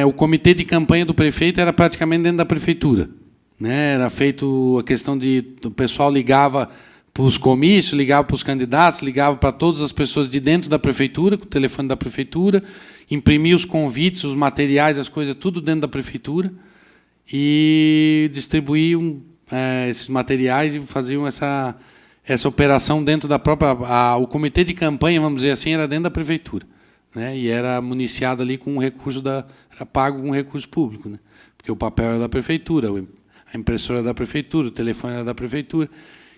[SPEAKER 1] o comitê de campanha do prefeito era praticamente dentro da prefeitura, né? Era feito a questão o pessoal ligava para os comícios, ligava para os candidatos, ligava para todas as pessoas de dentro da prefeitura, com o telefone da prefeitura, imprimia os convites, os materiais, as coisas, tudo dentro da prefeitura, e distribuíam esses materiais e faziam essa operação dentro da própria... o comitê de campanha, vamos dizer assim, era dentro da prefeitura, né? E era municiado ali com um recurso era pago com recurso público, né? Porque o papel era da prefeitura, a impressora era da prefeitura, o telefone era da prefeitura.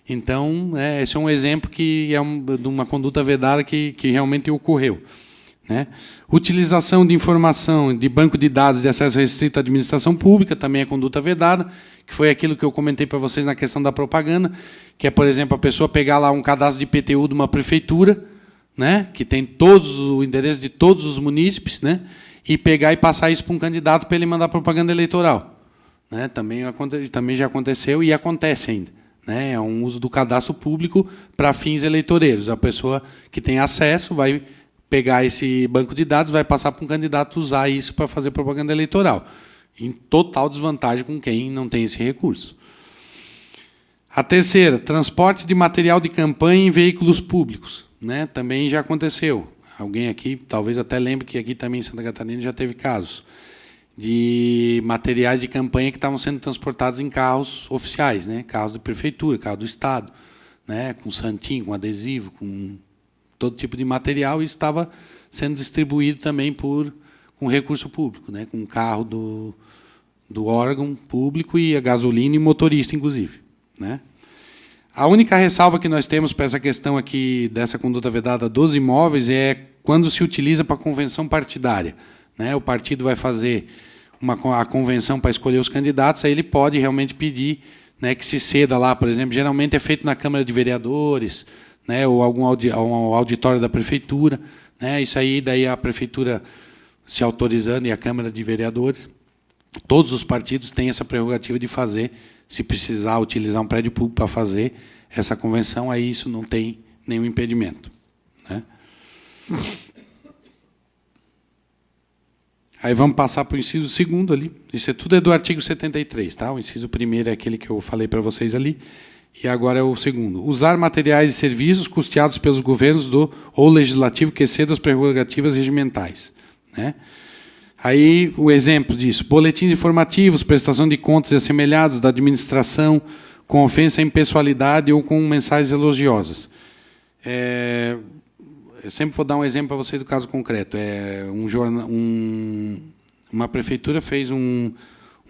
[SPEAKER 1] Então, esse é um exemplo que é de uma conduta vedada que realmente ocorreu, né? Utilização de informação de banco de dados de acesso restrito à administração pública, também é conduta vedada, que foi aquilo que eu comentei para vocês na questão da propaganda, que é, por exemplo, a pessoa pegar lá um cadastro de IPTU de uma prefeitura, né, que tem o endereço de todos os munícipes, né, e pegar e passar isso para um candidato para ele mandar propaganda eleitoral, né? Também já aconteceu e acontece ainda, né? É um uso do cadastro público para fins eleitoreiros. A pessoa que tem acesso vai pegar esse banco de dados, vai passar para um candidato usar isso para fazer propaganda eleitoral, em total desvantagem com quem não tem esse recurso. A terceira, transporte de material de campanha em veículos públicos, né? Também já aconteceu. Alguém aqui, talvez até lembre que aqui também em Santa Catarina já teve casos de materiais de campanha que estavam sendo transportados em carros oficiais, né? Carros de prefeitura, carro do Estado, né? Com santinho, com adesivo, com todo tipo de material, e estava sendo distribuído também com recurso público, né? Com carro do órgão público e a gasolina e motorista, inclusive, né? A única ressalva que nós temos para essa questão aqui dessa conduta vedada dos imóveis é quando se utiliza para convenção partidária, né? O partido vai fazer a convenção para escolher os candidatos, aí ele pode realmente pedir, né, que se ceda lá, por exemplo, geralmente é feito na Câmara de Vereadores, né, ou algum auditório da prefeitura, né? Isso aí, daí a prefeitura se autorizando e a Câmara de Vereadores, todos os partidos têm essa prerrogativa de fazer, se precisar utilizar um prédio público para fazer essa convenção, aí isso não tem nenhum impedimento, né? Aí vamos passar para o inciso 2º ali. Isso tudo é do artigo 73, tá? O inciso 1º é aquele que eu falei para vocês ali. E agora é o 2º. Usar materiais e serviços custeados pelos governos ou legislativo que excedam as prerrogativas regimentais, né? Aí o exemplo disso: boletins informativos, prestação de contas e assemelhados da administração, com ofensa à impessoalidade ou com mensagens elogiosas. Eu sempre vou dar um exemplo para vocês do caso concreto. Uma prefeitura fez um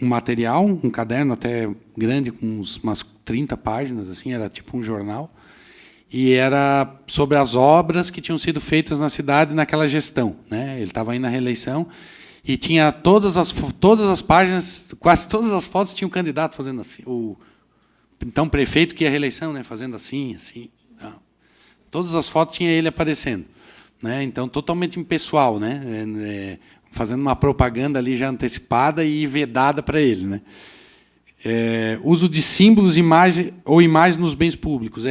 [SPEAKER 1] material, um caderno até grande, com umas 30 páginas, assim, era tipo um jornal, e era sobre as obras que tinham sido feitas na cidade naquela gestão, né? Ele estava aí na reeleição, e tinha todas as páginas, quase todas as fotos tinham um candidato fazendo assim, o então prefeito que ia à reeleição, né, fazendo assim, assim. Todas as fotos tinha ele aparecendo, né? Então totalmente impessoal, né? Fazendo uma propaganda ali já antecipada e vedada para ele, né? Uso de símbolos, imagens nos bens públicos.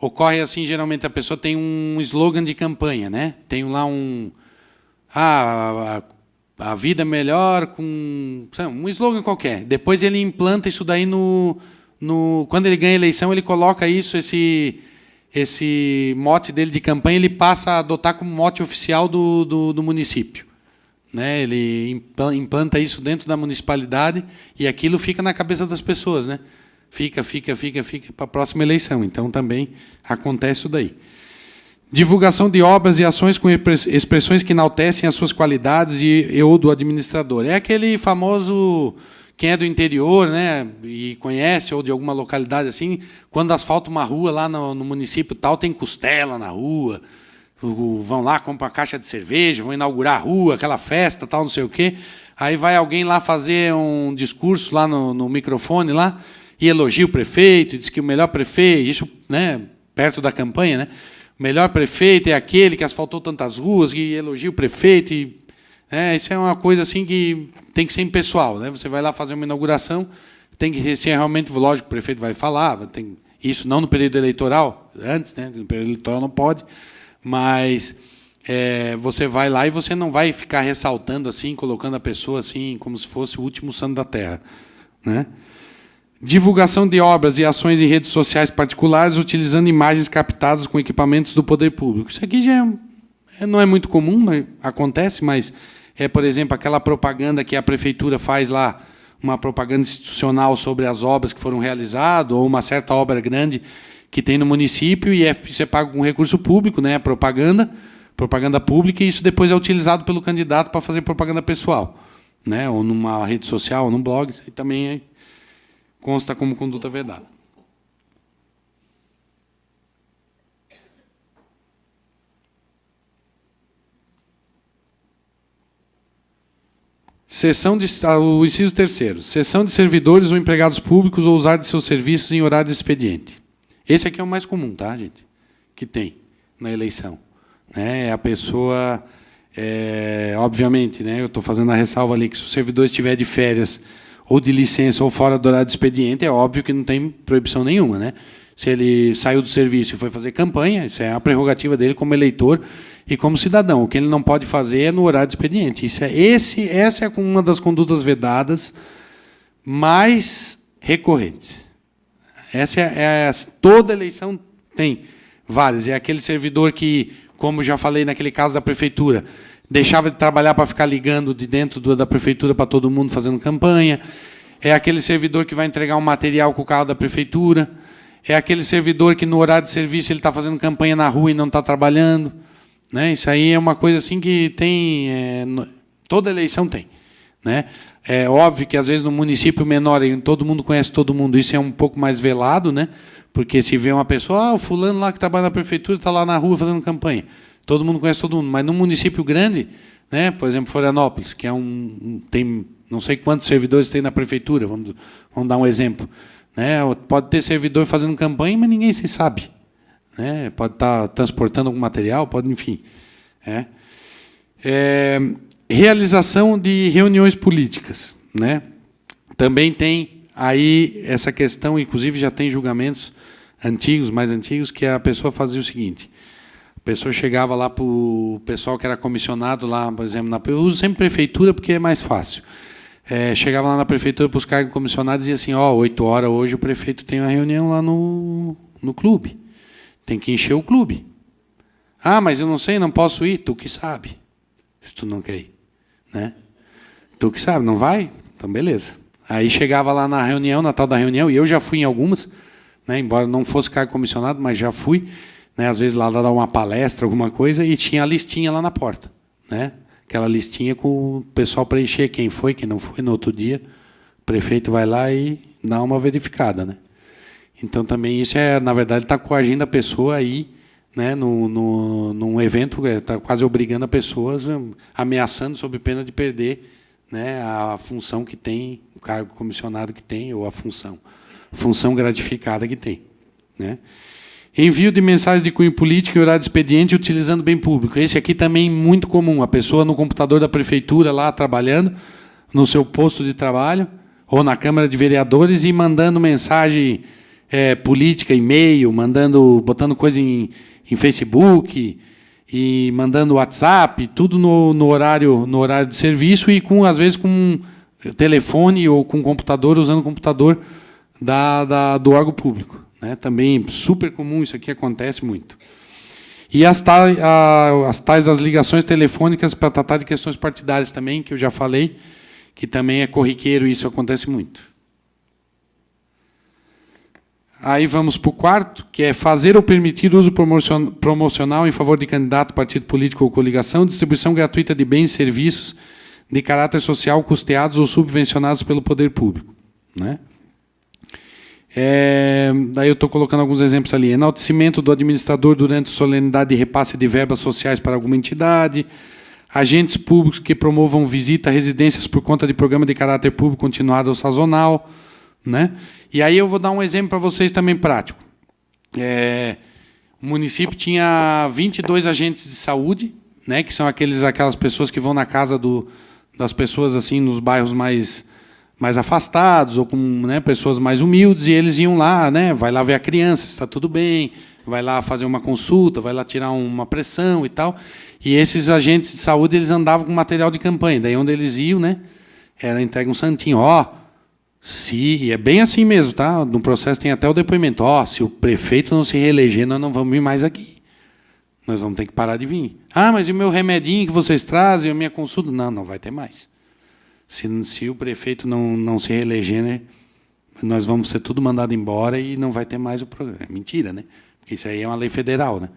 [SPEAKER 1] Ocorre assim, geralmente a pessoa tem um slogan de campanha, né? Tem lá a vida melhor com um slogan qualquer. Depois ele implanta isso daí quando ele ganha a eleição, ele coloca isso, esse mote dele de campanha, ele passa a adotar como mote oficial do município, né? Ele implanta isso dentro da municipalidade e aquilo fica na cabeça das pessoas, né? Fica para a próxima eleição. Então também acontece isso daí. Divulgação de obras e ações com expressões que enaltecem as suas qualidades ou do administrador. É aquele famoso, quem é do interior, né, e conhece, ou de alguma localidade assim, quando asfalta uma rua lá no município tal, tem costela na rua, vão lá, compram uma caixa de cerveja, vão inaugurar a rua, aquela festa, tal, não sei o quê. Aí vai alguém lá fazer um discurso lá no microfone lá, e elogia o prefeito, diz que o melhor prefeito, isso, né, perto da campanha, né? O melhor prefeito é aquele que asfaltou tantas ruas, que elogia o prefeito. Isso é uma coisa assim que tem que ser impessoal, né? Você vai lá fazer uma inauguração, tem que ser realmente, lógico, o prefeito vai falar, isso não no período eleitoral, antes, né? No período eleitoral não pode, mas você vai lá e você não vai ficar ressaltando assim, colocando a pessoa assim, como se fosse o último santo da terra, né? Divulgação de obras e ações em redes sociais particulares, utilizando imagens captadas com equipamentos do poder público. Isso aqui já não é muito comum, acontece, mas por exemplo, aquela propaganda que a prefeitura faz lá, uma propaganda institucional sobre as obras que foram realizadas, ou uma certa obra grande que tem no município, e você paga com recurso público, né, propaganda pública, e isso depois é utilizado pelo candidato para fazer propaganda pessoal, né, ou numa rede social, ou num blog, isso aí também consta como conduta vedada. O inciso 3º. Cessão de servidores ou empregados públicos ou usar de seus serviços em horário de expediente. Esse aqui é o mais comum, tá, gente? Que tem na eleição. A pessoa, obviamente, né, eu estou fazendo a ressalva ali que se o servidor estiver de férias ou de licença ou fora do horário de expediente, é óbvio que não tem proibição nenhuma, né? Se ele saiu do serviço e foi fazer campanha, isso é a prerrogativa dele como eleitor e como cidadão. O que ele não pode fazer é no horário de expediente. Essa é uma das condutas vedadas mais recorrentes. Toda eleição tem várias. É aquele servidor que, como já falei naquele caso da prefeitura, deixava de trabalhar para ficar ligando de dentro da prefeitura para todo mundo fazendo campanha. É aquele servidor que vai entregar um material com o carro da prefeitura. É aquele servidor que, no horário de serviço, ele está fazendo campanha na rua e não está trabalhando. Né? Isso aí é uma coisa assim que tem... toda eleição tem. Né? É óbvio que, às vezes, no município menor, todo mundo conhece todo mundo, isso é um pouco mais velado, né? Porque se vê uma pessoa, o fulano lá que trabalha na prefeitura está lá na rua fazendo campanha. Todo mundo conhece todo mundo. Mas num município grande, né? Por exemplo, Florianópolis, que tem não sei quantos servidores tem na prefeitura, vamos dar um exemplo. Né? Pode ter servidor fazendo campanha, mas ninguém se sabe. Né? Pode estar transportando algum material, pode, enfim. Realização de reuniões políticas. Né? Também tem aí essa questão, inclusive já tem julgamentos antigos, mais antigos, que a pessoa fazia o seguinte: a pessoa chegava lá para o pessoal que era comissionado lá, por exemplo, eu uso sempre prefeitura porque é mais fácil. Chegava lá na prefeitura para os cargos comissionados e dizia assim, 8 horas hoje o prefeito tem uma reunião lá no clube. Tem que encher o clube. Ah, mas eu não sei, não posso ir. Tu que sabe, se tu não quer ir. Né? Tu que sabe, não vai? Então, beleza. Aí chegava lá na reunião, na tal da reunião, e eu já fui em algumas, né, embora não fosse cargo comissionado, mas já fui, né, às vezes lá dar uma palestra, alguma coisa, e tinha a listinha lá na porta. Né? Aquela listinha com o pessoal preencher quem foi, quem não foi. No outro dia, o prefeito vai lá e dá uma verificada. Né? Então, também isso na verdade, está coagindo a pessoa aí, né, num evento, está quase obrigando a pessoas, ameaçando sob pena de perder, né, a função que tem, o cargo comissionado que tem, ou a função gratificada que tem. Né? Envio de mensagens de cunho político em horário de expediente utilizando bem público. Esse aqui também é muito comum. A pessoa no computador da prefeitura lá trabalhando, no seu posto de trabalho, ou na Câmara de Vereadores, e mandando mensagem política, e-mail, botando coisa em Facebook, e mandando WhatsApp, tudo no horário de serviço, e às vezes com telefone ou com computador, usando o computador do órgão público. Né? Também super comum, isso aqui acontece muito. E as tais das ligações telefônicas para tratar de questões partidárias também, que eu já falei, que também é corriqueiro, e isso acontece muito. Aí vamos para o quarto, que é fazer ou permitir uso promocional em favor de candidato, partido político ou coligação, distribuição gratuita de bens e serviços de caráter social custeados ou subvencionados pelo poder público. Né? Daí eu estou colocando alguns exemplos ali. Enaltecimento do administrador durante solenidade de repasse de verbas sociais para alguma entidade, agentes públicos que promovam visita a residências por conta de programa de caráter público continuado ou sazonal. Né? E aí eu vou dar um exemplo para vocês também prático. O município tinha 22 agentes de saúde, né, que são aquelas pessoas que vão na casa das pessoas assim nos bairros mais afastados, ou com, né, pessoas mais humildes, e eles iam lá, né, vai lá ver a criança, se está tudo bem, vai lá fazer uma consulta, vai lá tirar uma pressão e tal. E esses agentes de saúde, eles andavam com material de campanha. Daí onde eles iam, né, era entregue um santinho. E é bem assim mesmo, tá? No processo tem até o depoimento. Se o prefeito não se reeleger, nós não vamos vir mais aqui. Nós vamos ter que parar de vir. Mas e o meu remedinho que vocês trazem, a minha consulta? Não vai ter mais. Se o prefeito não se reeleger, né, nós vamos ser tudo mandado embora e não vai ter mais o programa. É mentira, né? Porque isso aí é uma lei federal, né?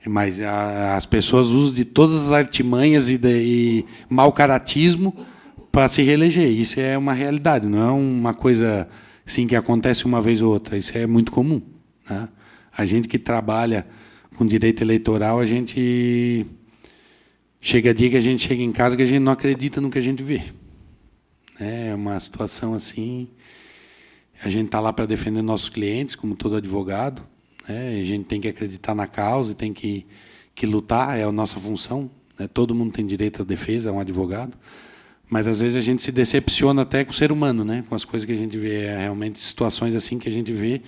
[SPEAKER 1] Mas as pessoas usam de todas as artimanhas e mau caratismo para se reeleger. Isso é uma realidade, não é uma coisa assim que acontece uma vez ou outra. Isso é muito comum. Né? A gente que trabalha com direito eleitoral, a gente chega dia que a gente chega em casa que a gente não acredita no que a gente vê. É uma situação assim. A gente está lá para defender nossos clientes, como todo advogado. Né? A gente tem que acreditar na causa, tem que lutar, é a nossa função. Né? Todo mundo tem direito à defesa, é um advogado. Mas, às vezes, a gente se decepciona até com o ser humano, né? Com as coisas que a gente vê, realmente situações assim que a gente vê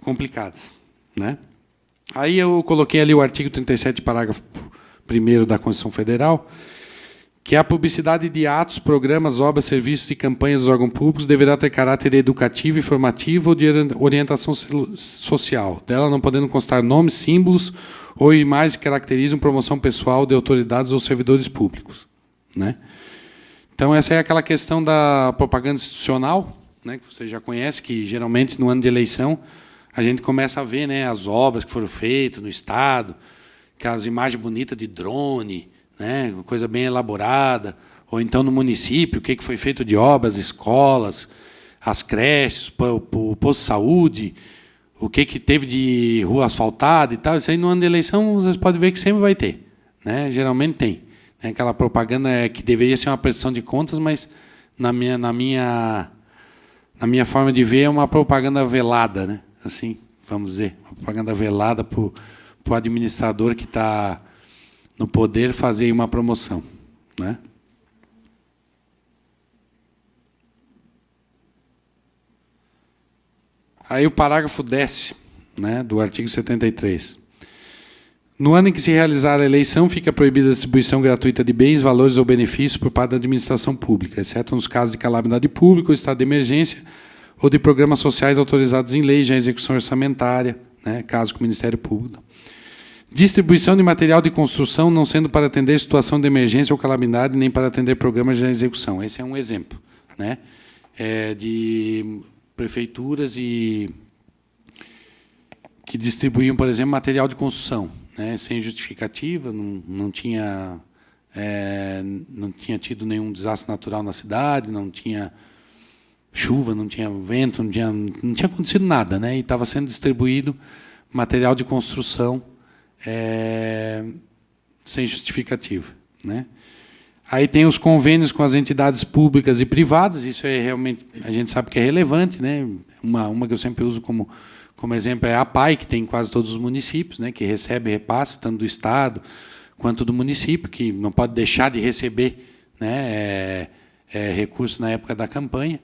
[SPEAKER 1] complicadas, né? Aí eu coloquei ali o artigo 37, parágrafo 1º da Constituição Federal, que a publicidade de atos, programas, obras, serviços e campanhas dos órgãos públicos deverá ter caráter educativo, informativo ou de orientação social, dela não podendo constar nomes, símbolos ou imagens que caracterizam promoção pessoal de autoridades ou servidores públicos, né? Então, essa é aquela questão da propaganda institucional, né, que você já conhece, que geralmente no ano de eleição a gente começa a ver, né, as obras que foram feitas no Estado, aquelas imagens bonitas de drone, né, coisa bem elaborada, ou então no município, o que foi feito de obras, escolas, as creches, o posto de saúde, o que teve de rua asfaltada e tal. Isso aí no ano de eleição vocês podem ver que sempre vai ter, né, geralmente tem. Aquela propaganda que deveria ser uma prestação de contas, mas na minha forma de ver é uma propaganda velada, né? Assim, vamos dizer, uma propaganda velada para o administrador que está no poder fazer uma promoção, né? Aí o parágrafo 10º, né, do artigo 73. No ano em que se realizar a eleição, fica proibida a distribuição gratuita de bens, valores ou benefícios por parte da administração pública, exceto nos casos de calamidade pública, ou estado de emergência, ou de programas sociais autorizados em lei, já em execução orçamentária, né, caso com o Ministério Público. Distribuição de material de construção, não sendo para atender situação de emergência ou calamidade, nem para atender programas já em execução. Esse é um exemplo, né, de prefeituras que distribuíam, por exemplo, material de construção, né, sem justificativa, não tinha tido nenhum desastre natural na cidade, não tinha chuva, não tinha vento, não tinha acontecido nada, né, e estava sendo distribuído material de construção sem justificativa, né. Aí tem os convênios com as entidades públicas e privadas, isso é realmente, a gente sabe que é relevante, né, uma que eu sempre uso como exemplo é a APAI, que tem em quase todos os municípios, né, que recebe repasse, tanto do Estado quanto do município, que não pode deixar de receber, né, recursos na época da campanha,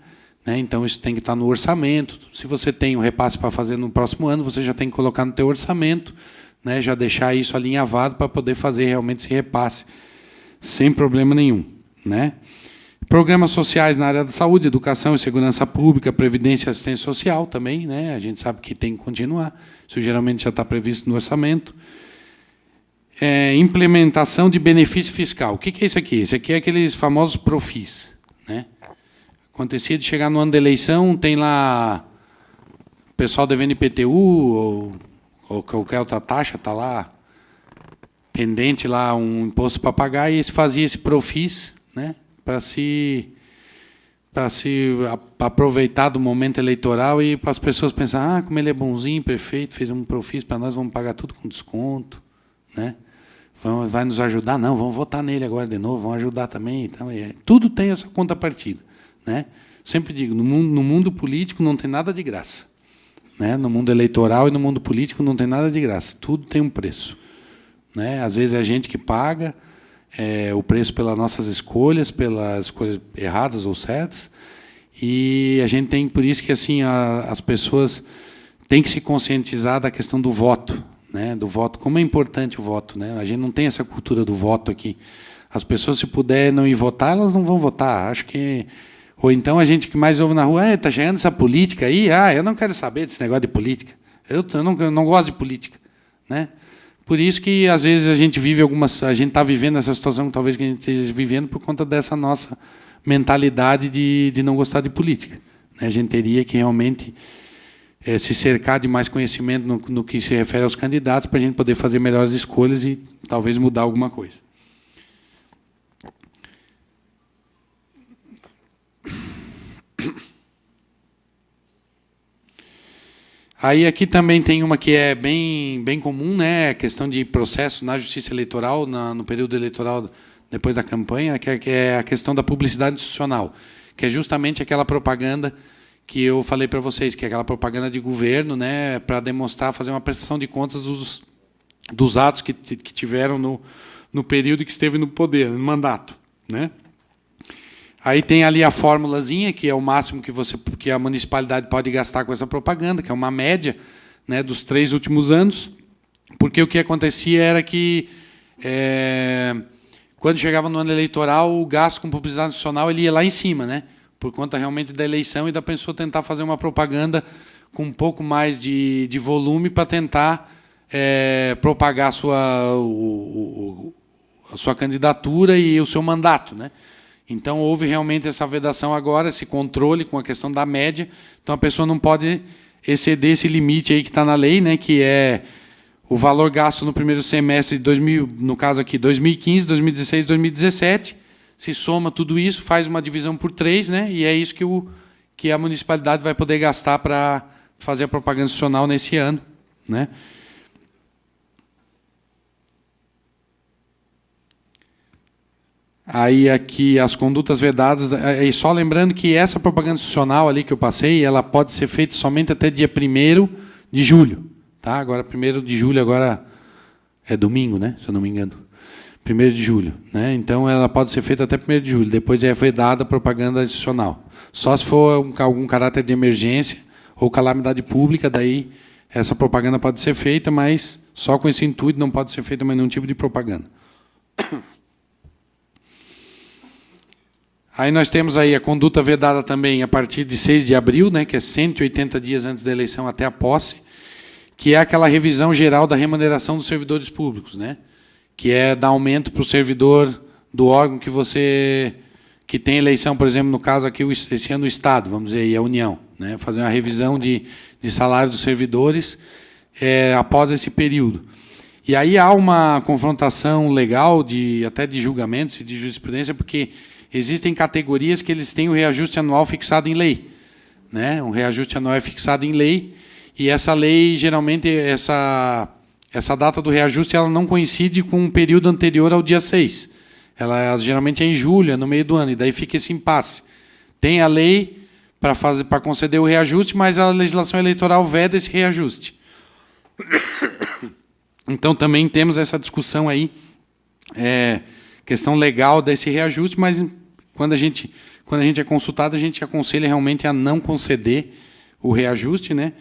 [SPEAKER 1] né, então isso tem que estar no orçamento. Se você tem um repasse para fazer no próximo ano, você já tem que colocar no teu orçamento, né, já deixar isso alinhavado para poder fazer realmente esse repasse, sem problema nenhum, né. Programas sociais na área da saúde, educação e segurança pública, previdência e assistência social também, né? A gente sabe que tem que continuar. Isso geralmente já está previsto no orçamento. Implementação de benefício fiscal. O que é isso aqui? Isso aqui é aqueles famosos profis, né? Acontecia de chegar no ano da eleição, tem lá o pessoal devendo IPTU ou qualquer outra taxa, está lá pendente lá um imposto para pagar, e se fazia esse profis, né, para se aproveitar do momento eleitoral e para as pessoas pensar, como ele é bonzinho, perfeito, fez um profis para nós, vamos pagar tudo com desconto, né? Vai nos ajudar? Não, vamos votar nele agora de novo, vamos ajudar também. Então, tudo tem a sua contrapartida, né? Sempre digo, no mundo político não tem nada de graça, né? No mundo eleitoral e no mundo político não tem nada de graça, tudo tem um preço, né? Às vezes é a gente que paga o preço pelas nossas escolhas, pelas coisas erradas ou certas, e a gente tem, por isso que assim as pessoas têm que se conscientizar da questão do voto, né? Do voto, como é importante o voto, né? A gente não tem essa cultura do voto aqui. As pessoas, se puder não ir votar, elas não vão votar. Acho que ou então a gente que mais ouve na rua, está chegando essa política aí, eu não quero saber desse negócio de política. Eu não gosto de política, né? Por isso que, às vezes, a gente está vivendo essa situação, talvez que a gente esteja vivendo, por conta dessa nossa mentalidade de não gostar de política, né? A gente teria que realmente se cercar de mais conhecimento no que se refere aos candidatos, para a gente poder fazer melhores escolhas e talvez mudar alguma coisa. Aí aqui também tem uma que é bem comum, né? A questão de processo na justiça eleitoral, no período eleitoral depois da campanha, que é a questão da publicidade institucional, que é justamente aquela propaganda que eu falei para vocês, que é aquela propaganda de governo, né, para demonstrar, fazer uma prestação de contas dos atos que tiveram no período que esteve no poder, no mandato, né? Aí tem ali a formulazinha, que é o máximo que a municipalidade pode gastar com essa propaganda, que é uma média, né, dos 3 últimos anos, porque o que acontecia era que, quando chegava no ano eleitoral, o gasto com publicidade institucional ele ia lá em cima, né, por conta realmente da eleição e da pessoa tentar fazer uma propaganda com um pouco mais de volume para tentar propagar a sua candidatura e o seu mandato, né? Então, houve realmente essa vedação agora, esse controle com a questão da média. Então, a pessoa não pode exceder esse limite aí que está na lei, né, que é o valor gasto no primeiro semestre de 2000, no caso aqui, 2015, 2016, 2017. Se soma tudo isso, faz uma divisão por 3, né, e é isso que a municipalidade vai poder gastar para fazer a propaganda institucional nesse ano, né. Aí aqui as condutas vedadas, e só lembrando que essa propaganda institucional ali que eu passei, ela pode ser feita somente até dia 1º de julho. Tá? Agora, 1º de julho agora é domingo, né? Se eu não me engano. 1º de julho. Né? Então, ela pode ser feita até 1º de julho. Depois é vedada a propaganda institucional. Só se for algum caráter de emergência ou calamidade pública, daí essa propaganda pode ser feita, mas só com esse intuito não pode ser feita mais nenhum tipo de propaganda. Aí nós temos aí a conduta vedada também a partir de 6 de abril, né, que é 180 dias antes da eleição até a posse, que é aquela revisão geral da remuneração dos servidores públicos, né, que é dar aumento para o servidor do órgão que tem eleição, por exemplo, no caso aqui, esse ano o Estado, vamos dizer, e a União, né, fazer uma revisão de salário dos servidores após esse período. E aí há uma confrontação legal, até de julgamentos e de jurisprudência, porque existem categorias que eles têm o reajuste anual fixado em lei, né? Um reajuste anual é fixado em lei, e essa lei, geralmente, essa data do reajuste ela não coincide com um período anterior ao dia 6. Ela geralmente é em julho, é no meio do ano, e daí fica esse impasse. Tem a lei para conceder o reajuste, mas a legislação eleitoral veda esse reajuste. Então, também temos essa discussão aí, questão legal desse reajuste, mas quando a gente é consultado, a gente aconselha realmente a não conceder o reajuste, né?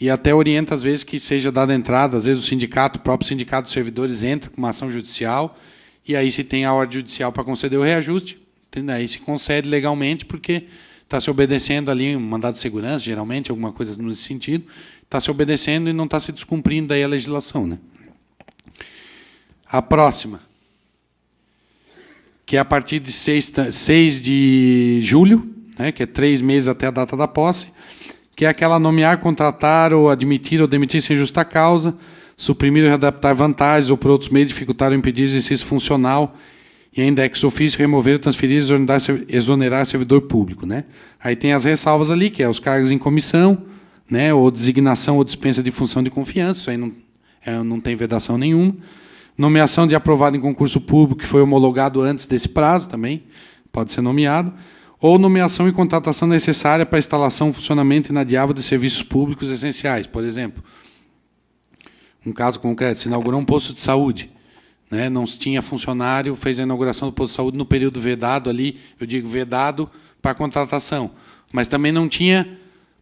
[SPEAKER 1] E até orienta, às vezes, que seja dada entrada, às vezes o próprio sindicato dos servidores entra com uma ação judicial, e aí se tem a ordem judicial para conceder o reajuste, aí se concede legalmente, porque está se obedecendo ali um mandado de segurança, geralmente, alguma coisa nesse sentido, está se obedecendo e não está se descumprindo daí a legislação, né? A próxima, que é a partir de 6 de julho, né, que é 3 meses até a data da posse, que é aquela nomear, contratar ou admitir ou demitir sem justa causa, suprimir ou readaptar vantagens ou por outros meios dificultar ou impedir o exercício funcional e ainda ex officio remover, transferir, exonerar servidor público, né? Aí tem as ressalvas ali, que é os cargos em comissão, né, ou designação ou dispensa de função de confiança, isso aí não tem vedação nenhuma. Nomeação de aprovado em concurso público que foi homologado antes desse prazo também, pode ser nomeado. Ou nomeação e contratação necessária para a instalação, funcionamento inadiável de serviços públicos essenciais. Por exemplo, um caso concreto, se inaugurou um posto de saúde, né, não tinha funcionário, fez a inauguração do posto de saúde no período vedado ali, eu digo vedado para a contratação, mas também não tinha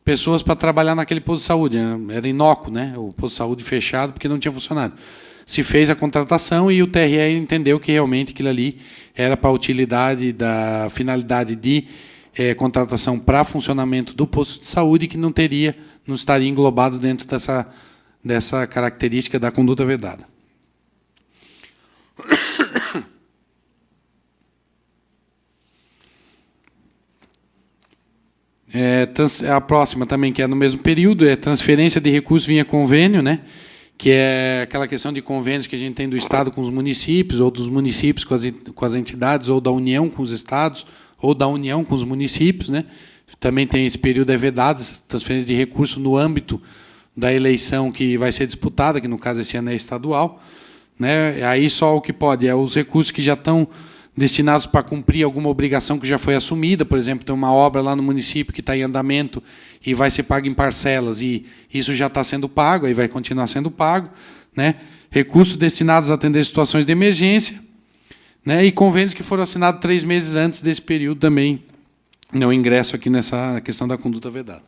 [SPEAKER 1] pessoas para trabalhar naquele posto de saúde, era inócuo, né, o posto de saúde fechado porque não tinha funcionário. Se fez a contratação e o TRE entendeu que realmente aquilo ali era para a utilidade da finalidade de contratação para funcionamento do posto de saúde, que não estaria englobado dentro dessa característica da conduta vedada. A próxima também, que é no mesmo período, é transferência de recursos via convênio, né? Que é aquela questão de convênios que a gente tem do Estado com os municípios, ou dos municípios com as entidades, ou da União com os Estados, ou da União com os municípios, né? Também tem esse período vedado, transferência de recursos no âmbito da eleição que vai ser disputada, que no caso esse ano é estadual, né? Aí só o que pode é os recursos que já estão destinados para cumprir alguma obrigação que já foi assumida, por exemplo, tem uma obra lá no município que está em andamento e vai ser pago em parcelas, e isso já está sendo pago, aí vai continuar sendo pago, né? Recursos destinados a atender situações de emergência, né? E convênios que foram assinados 3 meses antes desse período também, não ingresso aqui nessa questão da conduta vedada.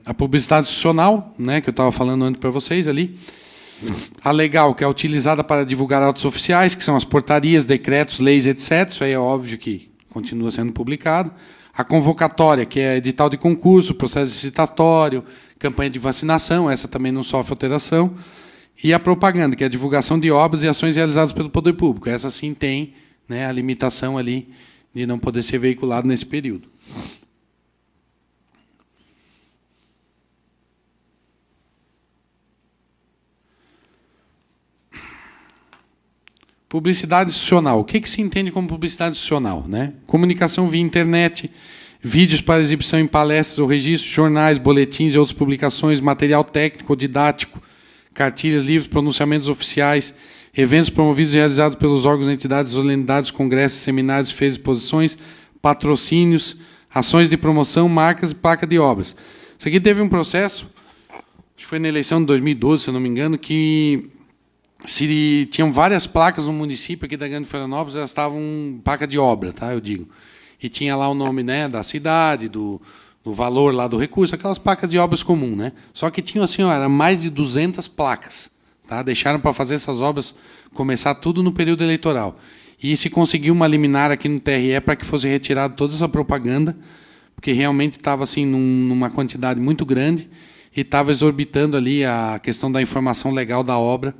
[SPEAKER 1] A publicidade institucional, né, que eu estava falando antes para vocês ali. A legal, que é utilizada para divulgar atos oficiais, que são as portarias, decretos, leis, etc. Isso aí é óbvio que continua sendo publicado. A convocatória, que é edital de concurso, processo licitatório, campanha de vacinação, essa também não sofre alteração. E a propaganda, que é a divulgação de obras e ações realizadas pelo poder público. Essa sim tem, né, a limitação ali de não poder ser veiculado nesse período. Publicidade institucional. O que se entende como publicidade institucional, né? Comunicação via internet, vídeos para exibição em palestras ou registros, jornais, boletins e outras publicações, material técnico ou didático, cartilhas, livros, pronunciamentos oficiais, eventos promovidos e realizados pelos órgãos, entidades, solenidades, congressos, seminários, feiras, exposições, patrocínios, ações de promoção, marcas e placa de obras. Isso aqui teve um processo, acho que foi na eleição de 2012, se eu não me engano, que tinham várias placas no município aqui da Grande Florianópolis, elas estavam placa de obra, tá, eu digo. E tinha lá o nome, né, da cidade, do valor lá do recurso, aquelas placas de obras comuns, né? Só que tinham assim, ó, era mais de 200 placas, tá? Deixaram para fazer essas obras começar tudo no período eleitoral. E se conseguiu uma liminar aqui no TRE para que fosse retirada toda essa propaganda, porque realmente estava assim numa quantidade muito grande e estava exorbitando ali a questão da informação legal da obra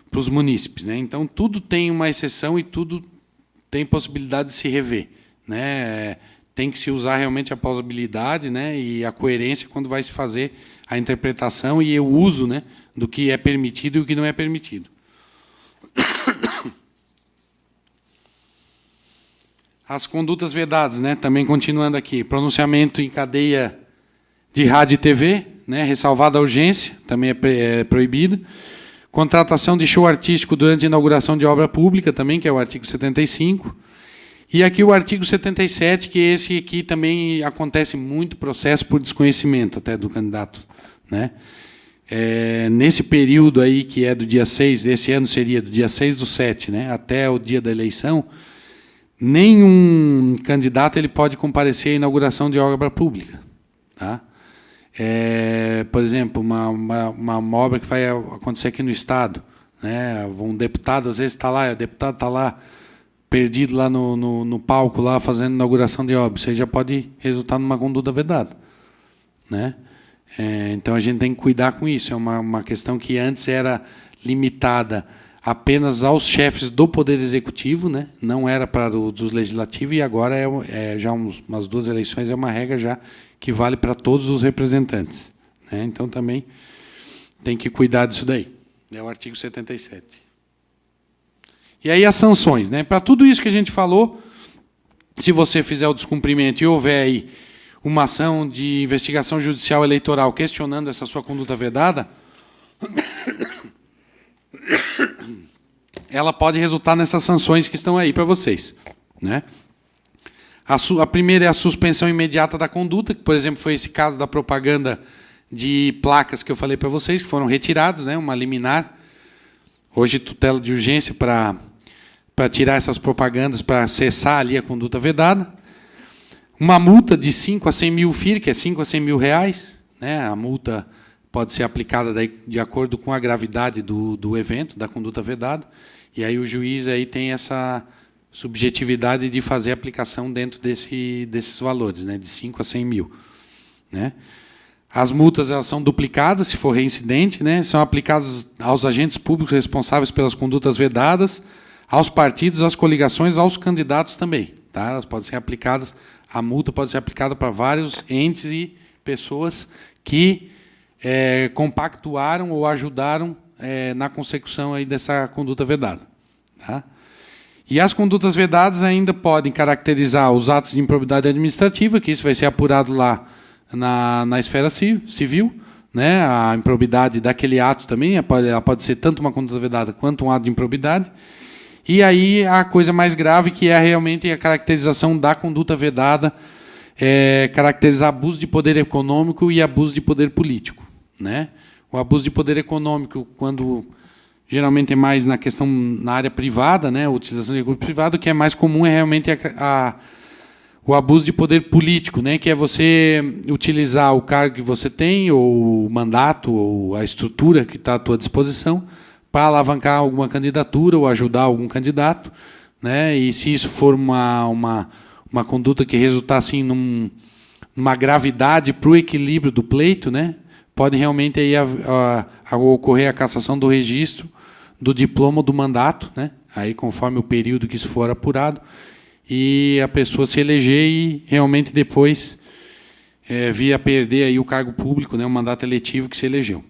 [SPEAKER 1] para os munícipes, né? Então tudo tem uma exceção e tudo tem possibilidade de se rever, né? Tem que se usar realmente a plausibilidade, né, e a coerência quando vai se fazer a interpretação e o uso, né, do que é permitido e o que não é permitido. As condutas vedadas, né, também continuando aqui, pronunciamento em cadeia de rádio e TV, né, ressalvada a urgência, também é proibido. Contratação de show artístico durante a inauguração de obra pública, também, que é o artigo 75. E aqui o artigo 77, que esse aqui também acontece muito processo por desconhecimento até do candidato, né? Nesse período aí, que é do dia 6, esse ano seria do dia 6/7, né, até o dia da eleição, nenhum candidato ele pode comparecer à inauguração de obra pública. Tá? Por exemplo, uma obra que vai acontecer aqui no Estado, né, um deputado, às vezes, está lá, o deputado está lá, perdido lá no palco, lá fazendo inauguração de obra. Isso aí já pode resultar numa conduta vedada, né? Então, a gente tem que cuidar com isso. É uma questão que antes era limitada apenas aos chefes do Poder Executivo, né? Não era para dos legislativos, e agora já umas 2 eleições é uma regra já que vale para todos os representantes, né? Então, também tem que cuidar disso daí. É o artigo 77. E aí as sanções, né? Para tudo isso que a gente falou, se você fizer o descumprimento e houver aí uma ação de investigação judicial eleitoral questionando essa sua conduta vedada, ela pode resultar nessas sanções que estão aí para vocês, né? A primeira é a suspensão imediata da conduta, que, por exemplo, foi esse caso da propaganda de placas que eu falei para vocês, que foram retiradas, né? Uma liminar. Hoje, tutela de urgência para tirar essas propagandas, para cessar ali a conduta vedada. Uma multa de 5 a 100 mil FIR, que é 5 a 100 mil reais, né? A multa pode ser aplicada daí de acordo com a gravidade do evento, da conduta vedada, e aí o juiz aí tem essa subjetividade de fazer a aplicação dentro desses valores, né? De 5 a 100 mil. Né? As multas elas são duplicadas, se for reincidente, né? São aplicadas aos agentes públicos responsáveis pelas condutas vedadas, aos partidos, às coligações, aos candidatos também. Tá? Elas podem ser aplicadas, a multa pode ser aplicada para vários entes e pessoas que compactuaram ou ajudaram na consecução aí dessa conduta vedada. Tá? E as condutas vedadas ainda podem caracterizar os atos de improbidade administrativa, que isso vai ser apurado lá na esfera civil, né? A improbidade daquele ato também, ela pode ser tanto uma conduta vedada quanto um ato de improbidade. E aí a coisa mais grave, que é realmente a caracterização da conduta vedada, caracterizar abuso de poder econômico e abuso de poder político. Né? O abuso de poder econômico, quando geralmente é mais na questão na área privada, né, a utilização de recurso privado, o que é mais comum é realmente o abuso de poder político, né, que é você utilizar o cargo que você tem, ou o mandato, ou a estrutura que está à tua disposição, para alavancar alguma candidatura ou ajudar algum candidato, né, e se isso for uma conduta que resultar assim, numa gravidade para o equilíbrio do pleito, né, pode realmente aí ocorrer a cassação do registro, do diploma do mandato, né, aí conforme o período que isso for apurado, e a pessoa se eleger e realmente depois vir a perder aí o cargo público, né, o mandato eletivo que se elegeu.